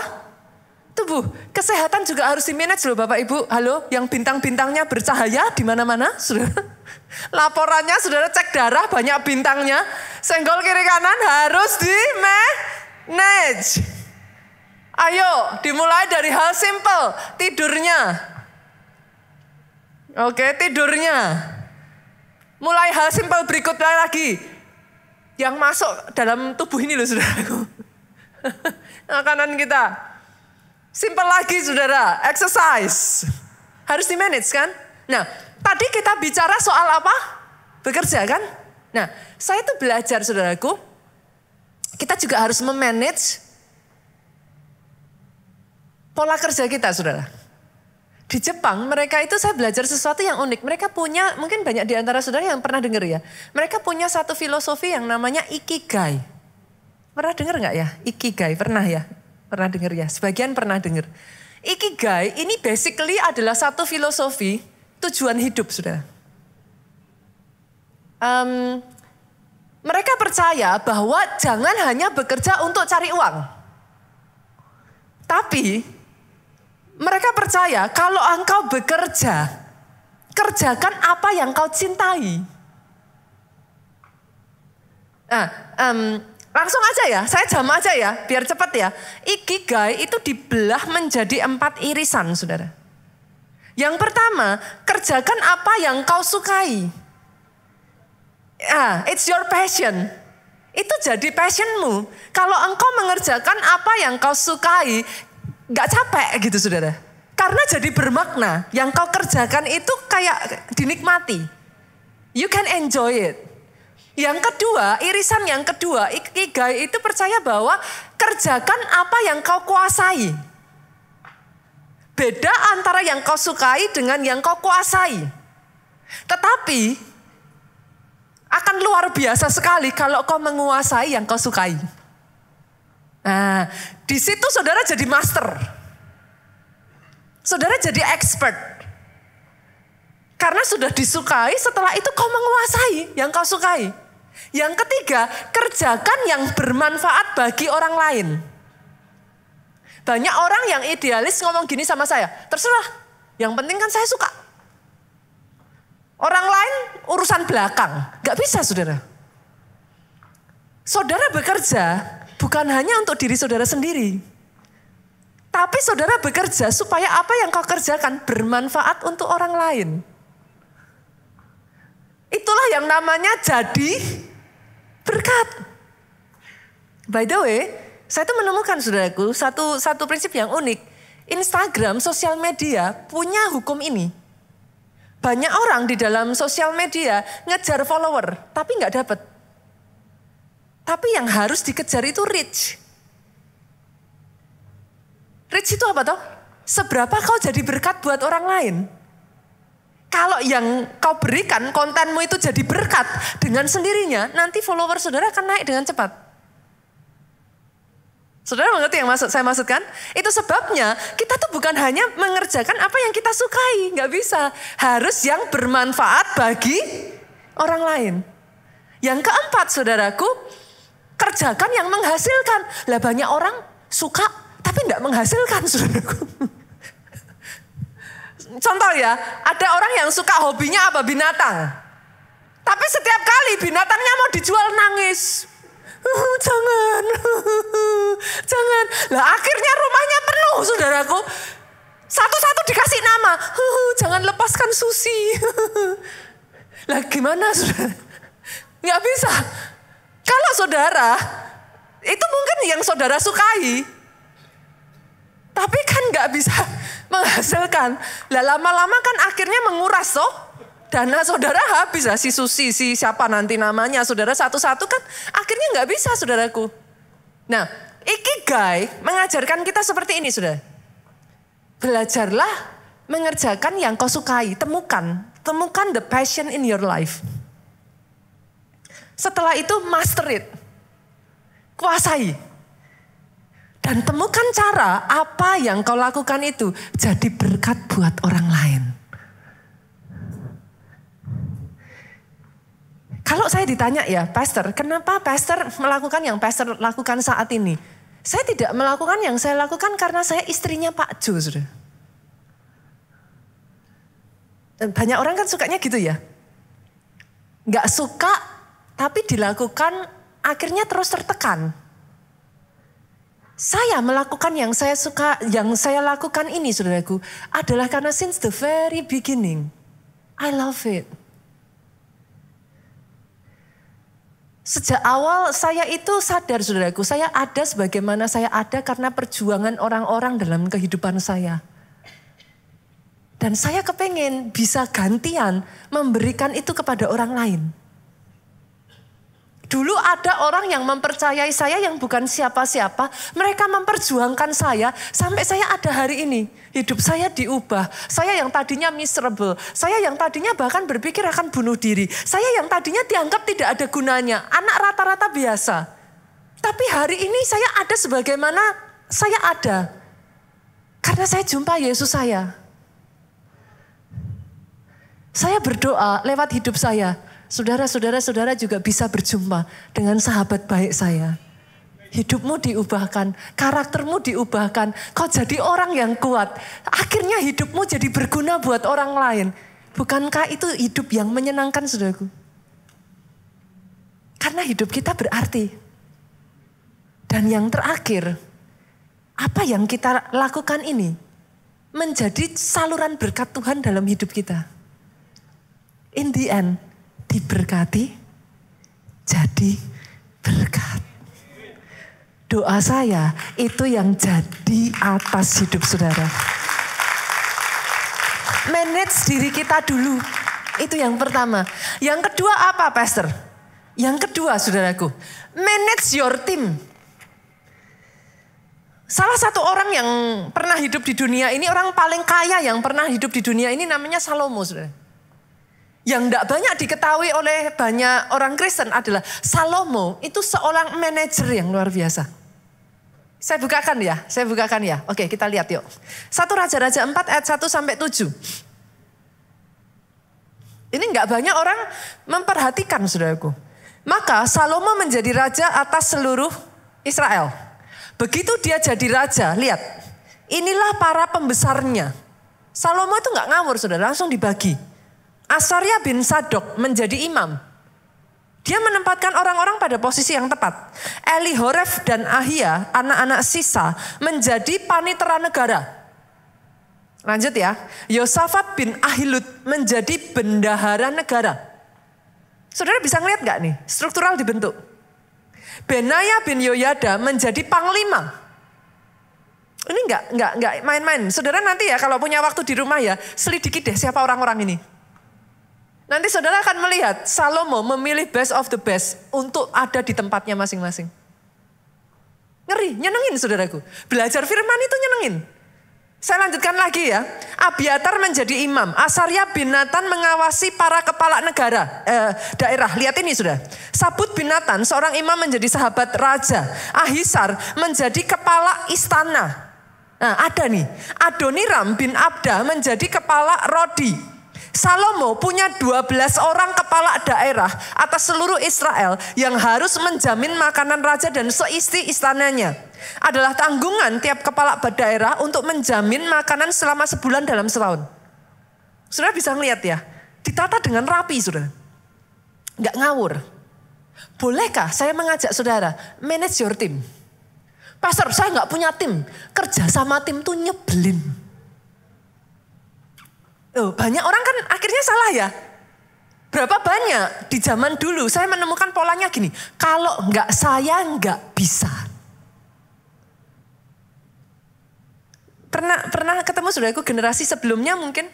tubuh. Kesehatan juga harus di manage loh Bapak Ibu. Halo, yang bintang-bintangnya bercahaya di mana-mana, saudara. Laporannya saudara cek darah banyak bintangnya. Senggol kiri kanan harus di manage. Ayo dimulai dari hal simple. Tidurnya. Oke, tidurnya. Mulai hal simple berikutnya lagi. Yang masuk dalam tubuh ini loh saudaraku. Makanan kita. Simple lagi saudara, exercise. Harus di manage kan? Nah, tadi kita bicara soal apa? Bekerja kan? Nah, saya tuh belajar saudaraku. Kita juga harus memanage pola kerja kita saudara. Di Jepang mereka itu saya belajar sesuatu yang unik. Mereka punya, mungkin banyak di antara saudara yang pernah dengar ya. Mereka punya satu filosofi yang namanya Ikigai. Pernah dengar gak ya? Ikigai, pernah ya? Pernah dengar ya? Sebagian pernah dengar. Ikigai ini basically adalah satu filosofi tujuan hidup saudara. Mereka percaya bahwa jangan hanya bekerja untuk cari uang. Tapi mereka percaya kalau engkau bekerja, kerjakan apa yang kau cintai. Nah, langsung aja ya, saya jam aja ya, biar cepat ya. Ikigai itu dibelah menjadi 4 irisan, saudara. Yang pertama, kerjakan apa yang kau sukai. It's your passion. Itu jadi passionmu. Kalau engkau mengerjakan apa yang kau sukai, gak capek gitu saudara. Karena jadi bermakna. Yang kau kerjakan itu kayak dinikmati. You can enjoy it. Yang kedua, irisan yang kedua, ikigai itu percaya bahwa kerjakan apa yang kau kuasai. Beda antara yang kau sukai dengan yang kau kuasai. Tetapi akan luar biasa sekali kalau kau menguasai yang kau sukai. Nah, di situ saudara jadi master. Saudara jadi expert. Karena sudah disukai, setelah itu kau menguasai yang kau sukai. Yang ketiga, kerjakan yang bermanfaat bagi orang lain. Banyak orang yang idealis ngomong gini sama saya, terserah, yang penting kan saya suka. Orang lain urusan belakang, gak bisa saudara. Saudara bekerja bukan hanya untuk diri saudara sendiri. Tapi saudara bekerja supaya apa yang kau kerjakan bermanfaat untuk orang lain. Itulah yang namanya jadi berkat. By the way, saya tuh menemukan saudaraku satu prinsip yang unik. Instagram, sosial media punya hukum ini. Banyak orang di dalam sosial media ngejar follower, tapi nggak dapat. Tapi yang harus dikejar itu reach. Reach itu apa toh? Seberapa kau jadi berkat buat orang lain? Kalau yang kau berikan, kontenmu itu jadi berkat dengan sendirinya, nanti follower saudara akan naik dengan cepat. Saudara mengerti yang saya maksudkan? Itu sebabnya kita tuh bukan hanya mengerjakan apa yang kita sukai. Nggak bisa. Harus yang bermanfaat bagi orang lain. Yang keempat saudaraku, kerjakan yang menghasilkan. Lah banyak orang suka tapi nggak menghasilkan saudaraku. Contoh ya, ada orang yang suka hobinya apa? Binatang. Tapi setiap kali binatangnya mau dijual nangis. Jangan, jangan. Lah akhirnya rumahnya penuh saudaraku. Satu-satu dikasih nama. Jangan lepaskan Susi. Lah gimana saudara? Nggak bisa. Kalau saudara, itu mungkin yang saudara sukai. Tapi kan nggak bisa menghasilkan. Lah lama-lama kan akhirnya menguras toh. Dana saudara habis lah, si Susi, si siapa nanti namanya. Saudara satu-satu kan akhirnya nggak bisa saudaraku. Nah, ikigai mengajarkan kita seperti ini saudara. Belajarlah mengerjakan yang kau sukai. Temukan the passion in your life. Setelah itu master it. Kuasai. Dan temukan cara apa yang kau lakukan itu jadi berkat buat orang lain. Kalau saya ditanya ya, Pastor, kenapa Pastor melakukan yang Pastor lakukan saat ini? Saya tidak melakukan yang saya lakukan karena saya istrinya Pak Jo, sudah. Dan banyak orang kan sukanya gitu ya. Nggak suka, tapi dilakukan akhirnya terus tertekan. Saya melakukan yang saya suka, yang saya lakukan ini, saudaraku, adalah karena since the very beginning, I love it. Sejak awal saya itu sadar saudaraku, saya ada sebagaimana saya ada karena perjuangan orang-orang dalam kehidupan saya. Dan saya kepengen bisa gantian memberikan itu kepada orang lain. Dulu ada orang yang mempercayai saya yang bukan siapa-siapa. Mereka memperjuangkan saya sampai saya ada hari ini. Hidup saya diubah. Saya yang tadinya miserable. Saya yang tadinya bahkan berpikir akan bunuh diri. Saya yang tadinya dianggap tidak ada gunanya. Anak rata-rata biasa. Tapi hari ini saya ada sebagaimana saya ada. Karena saya jumpa Yesus saya. Saya berdoa lewat hidup saya. Saudara-saudara juga bisa berjumpa dengan sahabat baik saya. Hidupmu diubahkan, karaktermu diubahkan, kau jadi orang yang kuat. Akhirnya hidupmu jadi berguna buat orang lain. Bukankah itu hidup yang menyenangkan, saudaraku? Karena hidup kita berarti. Dan yang terakhir, apa yang kita lakukan ini menjadi saluran berkat Tuhan dalam hidup kita. In the end, diberkati, jadi berkat. Doa saya itu yang jadi atas hidup saudara. Manage diri kita dulu, itu yang pertama. Yang kedua apa, Pastor? Yang kedua, saudaraku, manage your team. Salah satu orang yang pernah hidup di dunia ini, orang paling kaya yang pernah hidup di dunia ini namanya Salomo, saudara. Yang tidak banyak diketahui oleh banyak orang Kristen adalah Salomo itu seorang manajer yang luar biasa. Saya bukakan ya. Oke, kita lihat yuk. 1 Raja-Raja 4 ayat 1 sampai 7. Ini nggak banyak orang memperhatikan, saudaraku. Maka Salomo menjadi raja atas seluruh Israel. Begitu dia jadi raja, lihat. Inilah para pembesarnya. Salomo itu nggak ngawur, saudara, langsung dibagi. Asarya bin Sadok menjadi imam. Dia menempatkan orang-orang pada posisi yang tepat. Elihoref dan Ahia, anak-anak sisa, menjadi panitera negara. Lanjut ya. Yosafat bin Ahilud menjadi bendahara negara. Saudara bisa ngeliat gak nih? Struktural dibentuk. Benaya bin Yoyada menjadi panglima. Ini enggak main-main. Saudara nanti ya kalau punya waktu di rumah ya, selidiki deh siapa orang-orang ini. Nanti saudara akan melihat Salomo memilih best of the best untuk ada di tempatnya masing-masing. Ngeri, nyenengin saudaraku. Belajar firman itu nyenengin. Saya lanjutkan lagi ya. Abiatar menjadi imam. Asarya bin Natan mengawasi para kepala negara, daerah. Lihat ini sudah. Sabut bin Natan seorang imam menjadi sahabat raja. Ahisar menjadi kepala istana. Nah ada nih. Adoniram bin Abda menjadi kepala Rodi. Salomo punya 12 orang kepala daerah atas seluruh Israel yang harus menjamin makanan raja dan seisi istananya. Adalah tanggungan tiap kepala daerah untuk menjamin makanan selama sebulan dalam setahun. Saudara bisa ngeliat ya, ditata dengan rapi saudara. Nggak ngawur. Bolehkah saya mengajak saudara, manage your team? Pastor, saya nggak punya tim. Kerja sama tim tuh nyebelin. Banyak orang kan akhirnya salah ya. Berapa banyak di zaman dulu saya menemukan polanya gini. Kalau nggak saya nggak bisa. Pernah ketemu saudaraku generasi sebelumnya mungkin.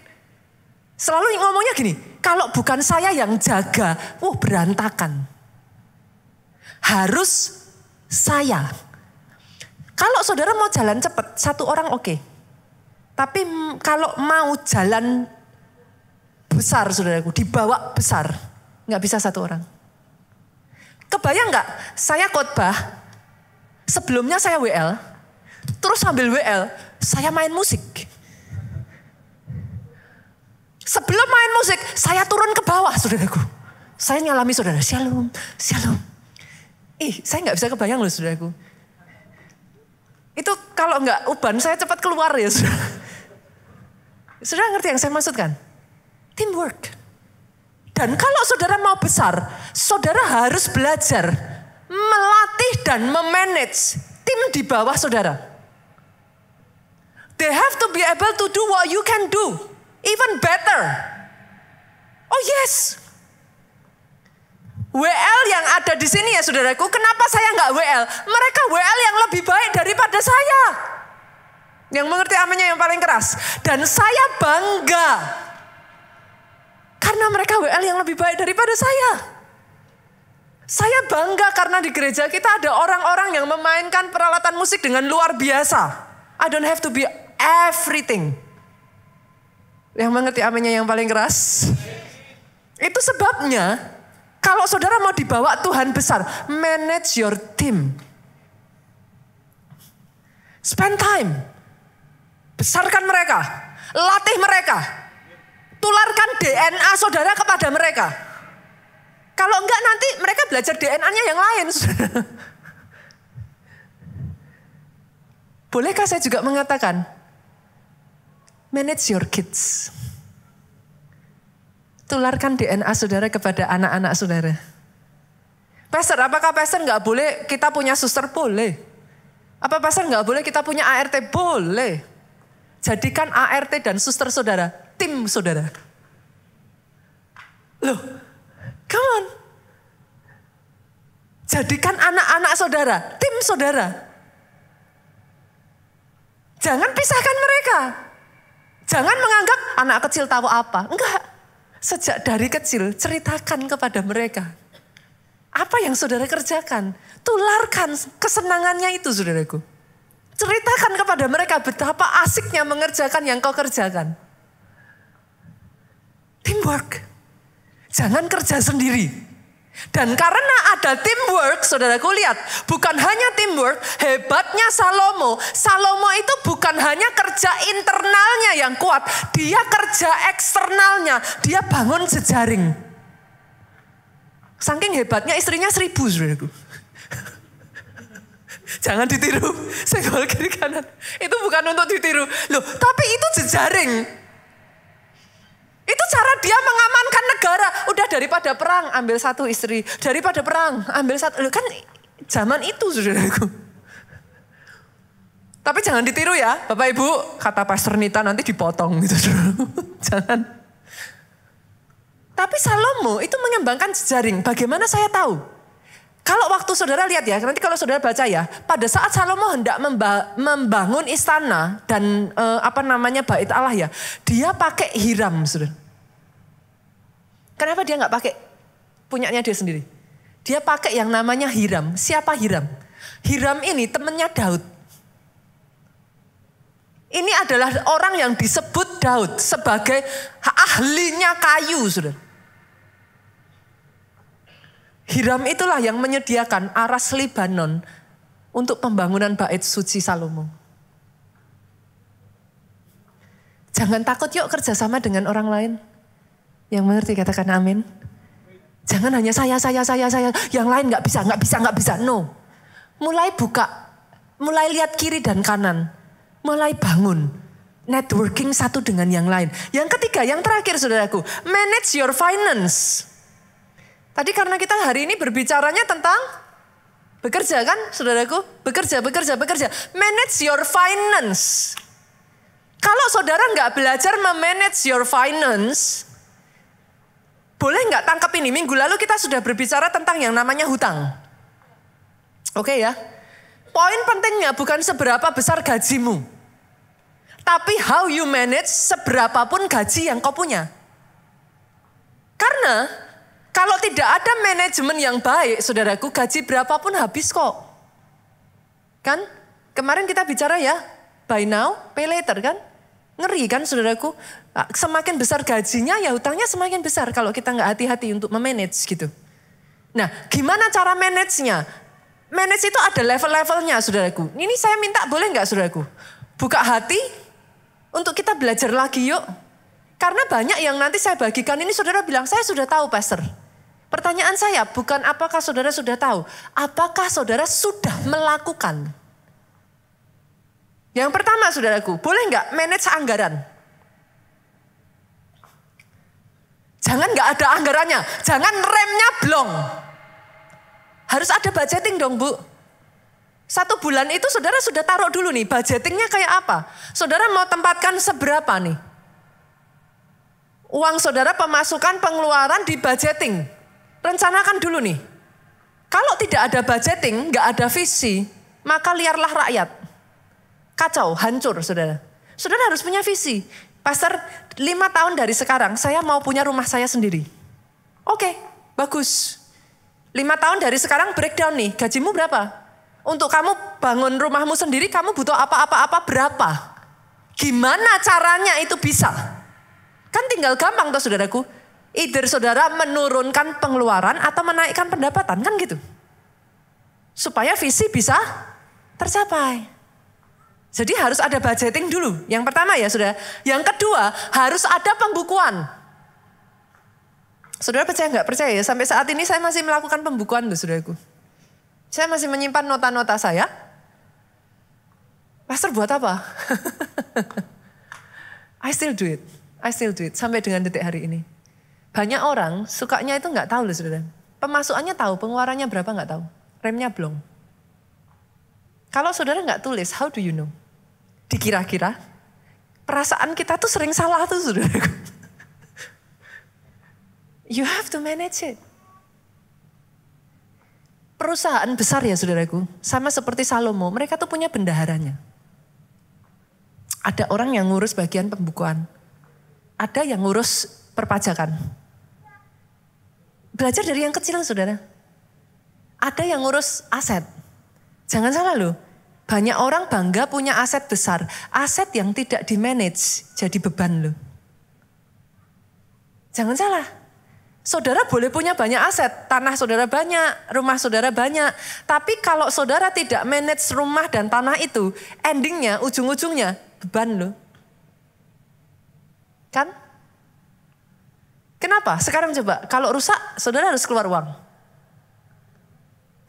Selalu ngomongnya gini. Kalau bukan saya yang jaga, berantakan. Harus saya. Kalau saudara mau jalan cepat, satu orang oke. Tapi kalau mau jalan besar saudaraku, dibawa besar, nggak bisa satu orang. Kebayang nggak? Saya khotbah, sebelumnya saya WL, terus sambil WL, saya main musik. Sebelum main musik, saya turun ke bawah saudaraku. Saya nyalami saudara, shalom, shalom. Saya nggak bisa kebayang loh saudaraku. Itu kalau nggak uban, saya cepat keluar ya saudara. Saudara ngerti yang saya maksudkan? Teamwork. Dan kalau saudara mau besar, saudara harus belajar melatih dan memanage tim di bawah saudara. They have to be able to do what you can do, even better. Oh yes. WL yang ada di sini ya saudaraku, kenapa saya nggak WL? Mereka WL yang lebih baik daripada saya. Yang mengerti amennya yang paling keras. Dan saya bangga. Karena mereka WL yang lebih baik daripada saya. Saya bangga karena di gereja kita ada orang-orang yang memainkan peralatan musik dengan luar biasa. I don't have to be everything. Yang mengerti amennya yang paling keras. Itu sebabnya kalau saudara mau dibawa Tuhan besar, manage your team. Spend time. Besarkan mereka, latih mereka, tularkan DNA saudara kepada mereka. Kalau enggak nanti mereka belajar DNA-nya yang lain. Bolehkah saya juga mengatakan, manage your kids. Tularkan DNA saudara kepada anak-anak saudara. Pastor, apakah pastor enggak boleh kita punya suster? Boleh. Apa pastor enggak boleh kita punya ART? Boleh. Jadikan ART dan suster saudara, tim saudara. Loh, come on. Jadikan anak-anak saudara, tim saudara. Jangan pisahkan mereka. Jangan menganggap anak kecil tahu apa. Enggak. Sejak dari kecil ceritakan kepada mereka. Apa yang saudara kerjakan? Tularkan kesenangannya itu saudaraku. Ceritakan kepada mereka betapa asiknya mengerjakan yang kau kerjakan. Teamwork. Jangan kerja sendiri. Dan karena ada teamwork, saudaraku lihat. Bukan hanya teamwork, hebatnya Salomo. Salomo itu bukan hanya kerja internalnya yang kuat. Dia kerja eksternalnya. Dia bangun jejaring. Saking hebatnya istrinya 1000 saudaraku. Jangan ditiru, senggol kiri kanan. Itu bukan untuk ditiru. Loh, tapi itu jejaring. Itu cara dia mengamankan negara. Udah daripada perang, ambil satu istri. Daripada perang, ambil satu. Loh, kan zaman itu saudaraku. Tapi jangan ditiru ya, Bapak Ibu. Kata Pastor Nita nanti dipotong gitu. Jangan. Tapi Salomo itu mengembangkan jejaring. Bagaimana saya tahu? Kalau waktu saudara lihat ya, nanti kalau saudara baca ya, pada saat Salomo hendak membangun istana dan bait Allah ya, dia pakai Hiram, saudara. Kenapa dia nggak pakai punyanya dia sendiri? Dia pakai yang namanya Hiram. Siapa Hiram? Hiram ini temannya Daud. Ini adalah orang yang disebut Daud sebagai ahlinya kayu, saudara. Hiram itulah yang menyediakan aras Libanon untuk pembangunan bait suci Salomo. Jangan takut yuk kerjasama dengan orang lain. Yang mengerti katakan amin. Jangan hanya saya. Yang lain gak bisa. No. Mulai buka, mulai lihat kiri dan kanan. Mulai bangun. Networking satu dengan yang lain. Yang ketiga, yang terakhir saudaraku. Manage your finance. Tadi karena kita hari ini berbicaranya tentang bekerja kan saudaraku? Bekerja. Manage your finance. Kalau saudara nggak belajar memanage your finance, boleh nggak tangkap ini? Minggu lalu kita sudah berbicara tentang yang namanya hutang. Oke ya. Poin pentingnya bukan seberapa besar gajimu. Tapi how you manage seberapapun gaji yang kau punya. Karena kalau tidak ada manajemen yang baik, saudaraku, gaji berapapun habis kok. Kan? Kemarin kita bicara ya, buy now, pay later kan? Ngeri kan saudaraku? Semakin besar gajinya ya hutangnya semakin besar kalau kita nggak hati-hati untuk memanage gitu. Nah, gimana cara manage-nya? Manage itu ada level-levelnya saudaraku. Ini saya minta boleh nggak saudaraku? Buka hati untuk kita belajar lagi yuk. Karena banyak yang nanti saya bagikan ini saudara bilang, saya sudah tahu pastor. Pertanyaan saya bukan apakah saudara sudah tahu, apakah saudara sudah melakukan? Yang pertama saudaraku, boleh nggak manage anggaran? Jangan nggak ada anggarannya, jangan remnya blong. Harus ada budgeting dong Bu. 1 bulan itu saudara sudah taruh dulu nih, budgetingnya kayak apa? Saudara mau tempatkan seberapa nih? Uang saudara pemasukan pengeluaran di budgeting. Rencanakan dulu nih. Kalau tidak ada budgeting, nggak ada visi, maka liarlah rakyat. Kacau, hancur saudara. Saudara harus punya visi. Pastor, 5 tahun dari sekarang saya mau punya rumah saya sendiri. Oke, bagus. 5 tahun dari sekarang breakdown nih, gajimu berapa? Untuk kamu bangun rumahmu sendiri, kamu butuh apa-apa berapa? Gimana caranya itu bisa? Kan tinggal gampang toh saudaraku. Either saudara menurunkan pengeluaran atau menaikkan pendapatan, kan gitu. Supaya visi bisa tercapai. Jadi harus ada budgeting dulu. Yang pertama ya saudara. Yang kedua harus ada pembukuan. Saudara percaya nggak percaya ya? Sampai saat ini saya masih melakukan pembukuan loh saudaraku. Saya masih menyimpan nota-nota saya. Pastor buat apa? I still do it. Sampai dengan detik hari ini. Banyak orang sukanya itu nggak tahu loh saudara. Pemasukannya tahu, pengeluarannya berapa nggak tahu. Remnya belum. Kalau saudara nggak tulis, how do you know? Dikira-kira, Perasaan kita tuh sering salah tuh saudaraku. You have to manage it. Perusahaan besar ya saudaraku, sama seperti Salomo, mereka tuh punya bendaharanya. Ada orang yang ngurus bagian pembukuan, ada yang ngurus perpajakan. Belajar dari yang kecil saudara. Ada yang ngurus aset. Jangan salah loh. Banyak orang bangga punya aset besar. Aset yang tidak di-manage jadi beban loh. Jangan salah. Saudara boleh punya banyak aset. Tanah saudara banyak, rumah saudara banyak. Tapi kalau saudara tidak manage rumah dan tanah itu, endingnya, ujung-ujungnya beban loh. Kan? Kenapa? Sekarang coba, kalau rusak saudara harus keluar uang.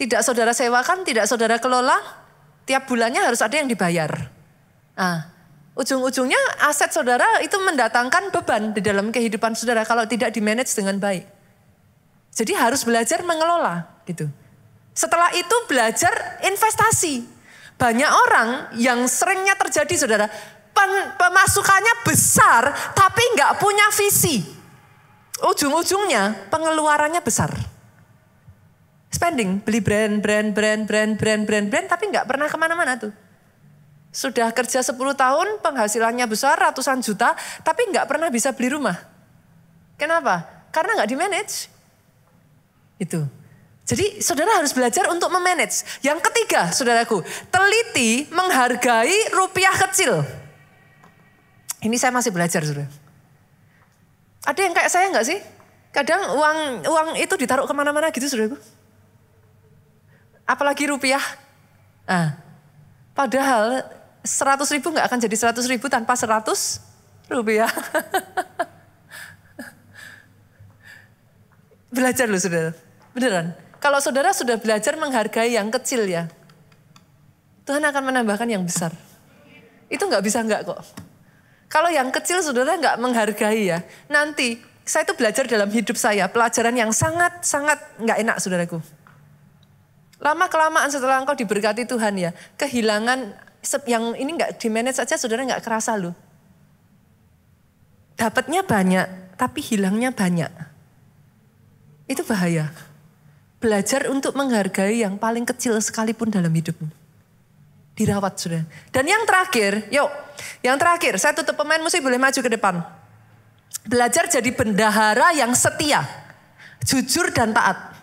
Tidak saudara sewakan, tidak saudara kelola. Tiap bulannya harus ada yang dibayar. Nah, ujung-ujungnya aset saudara itu mendatangkan beban di dalam kehidupan saudara kalau tidak di-manage dengan baik. Jadi harus belajar mengelola gitu. Setelah itu belajar investasi. Banyak orang yang seringnya terjadi saudara, pemasukannya besar tapi nggak punya visi. Ujung-ujungnya pengeluarannya besar. Spending, beli brand, tapi nggak pernah kemana-mana tuh. Sudah kerja 10 tahun, penghasilannya besar, ratusan juta, tapi nggak pernah bisa beli rumah. Kenapa? Karena nggak di-manage. Itu. Jadi saudara harus belajar untuk memanage. Yang ketiga, saudaraku, teliti menghargai rupiah kecil. Ini saya masih belajar, saudara. Ada yang kayak saya nggak sih? Kadang uang itu ditaruh kemana-mana gitu, saudaraku. Apalagi rupiah. Nah, padahal 100.000 nggak akan jadi 100.000 tanpa 100 rupiah. Belajar loh saudara, beneran. Kalau saudara sudah belajar menghargai yang kecil ya, Tuhan akan menambahkan yang besar. Itu nggak bisa nggak kok. Kalau yang kecil saudara nggak menghargai ya, nanti saya itu belajar dalam hidup saya, pelajaran yang sangat-sangat nggak enak saudaraku. Lama-kelamaan setelah engkau diberkati Tuhan ya, kehilangan yang ini nggak di-manage saja saudara nggak kerasa loh. Dapatnya banyak, tapi hilangnya banyak. Itu bahaya. Belajar untuk menghargai yang paling kecil sekalipun dalam hidupmu. Dirawat saudara. Dan yang terakhir, saya tutup, pemain musik boleh maju ke depan. Belajar jadi bendahara yang setia, jujur dan taat.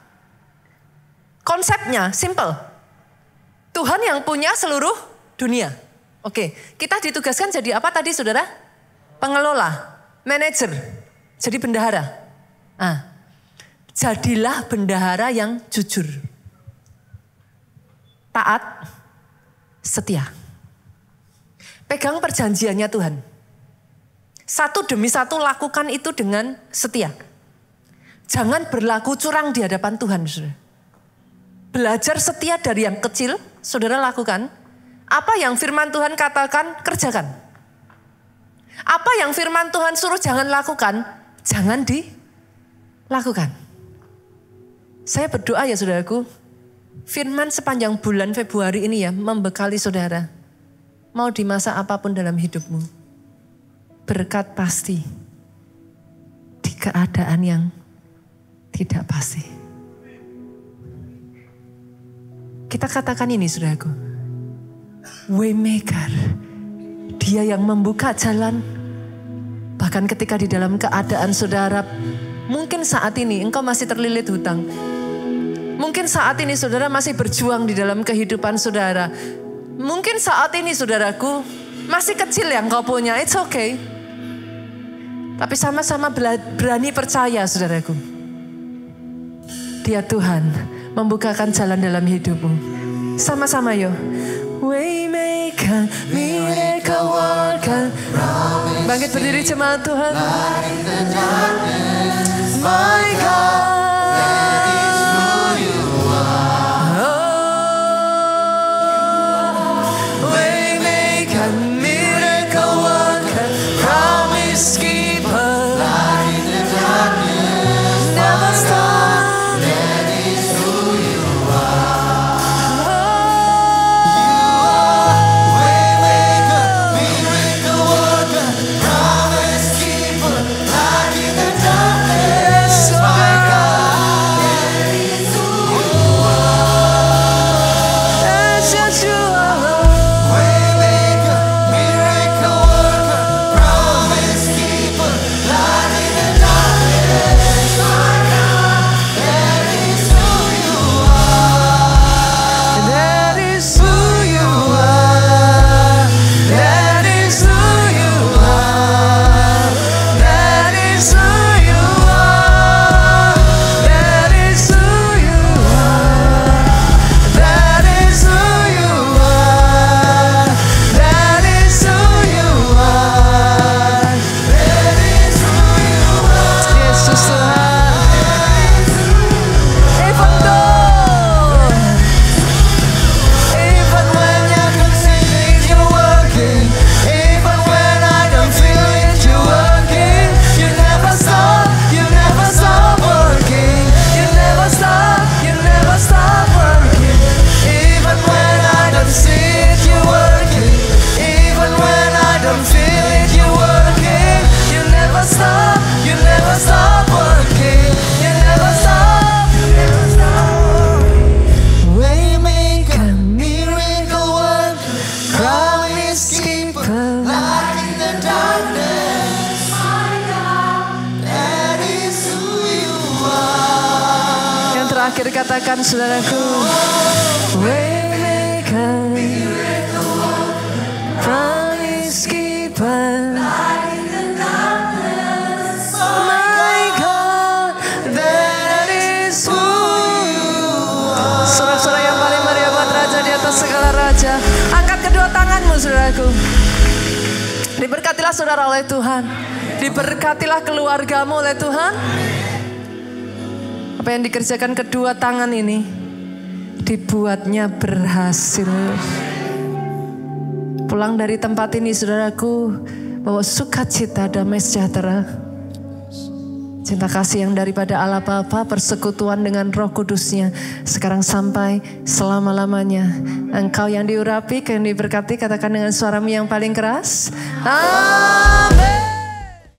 Konsepnya simple. Tuhan yang punya seluruh dunia. Oke, kita ditugaskan jadi apa tadi saudara? Pengelola, manajer, jadi bendahara. Nah, jadilah bendahara yang jujur, taat, setia. Pegang perjanjiannya Tuhan. Satu demi satu lakukan itu dengan setia. Jangan berlaku curang di hadapan Tuhan, saudara. Belajar setia dari yang kecil, saudara lakukan. Apa yang firman Tuhan katakan, kerjakan. Apa yang firman Tuhan suruh jangan lakukan, jangan dilakukan. Saya berdoa ya saudaraku, firman sepanjang bulan Februari ini ya, membekali saudara. Mau di masa apapun dalam hidupmu, berkat pasti di keadaan yang tidak pasti. Kita katakan ini saudaraku, Waymaker, dia yang membuka jalan. Bahkan ketika di dalam keadaan saudara, mungkin saat ini engkau masih terlilit hutang. Mungkin saat ini saudara masih berjuang di dalam kehidupan saudara. Mungkin saat ini saudaraku, masih kecil yang kau punya, it's okay. Tapi sama-sama berani percaya saudaraku. Dia Tuhan membukakan jalan dalam hidupmu. Sama-sama yuk. Waymaker, miracle worker. Bangkit berdiri jemaat Tuhan. My God, that is who you are. Oh, Waymaker, miracle worker, promise keeper, light in the darkness, never stop. katakan saudaraku. Waymaker, promise keeper, my God, that is who you are. Sorak-sorak yang paling meriah buat Raja di atas segala raja. Angkat kedua tanganmu saudaraku. Diberkatilah saudara oleh Tuhan. Diberkatilah keluargamu oleh Tuhan. Apa yang dikerjakan kedua tangan ini dibuatnya berhasil. Pulang dari tempat ini saudaraku, bawa sukacita, damai sejahtera, cinta kasih yang daripada Allah Bapa, persekutuan dengan Roh Kudusnya sekarang sampai selama-lamanya. Engkau yang diurapi, yang diberkati, katakan dengan suaramu yang paling keras. Amin.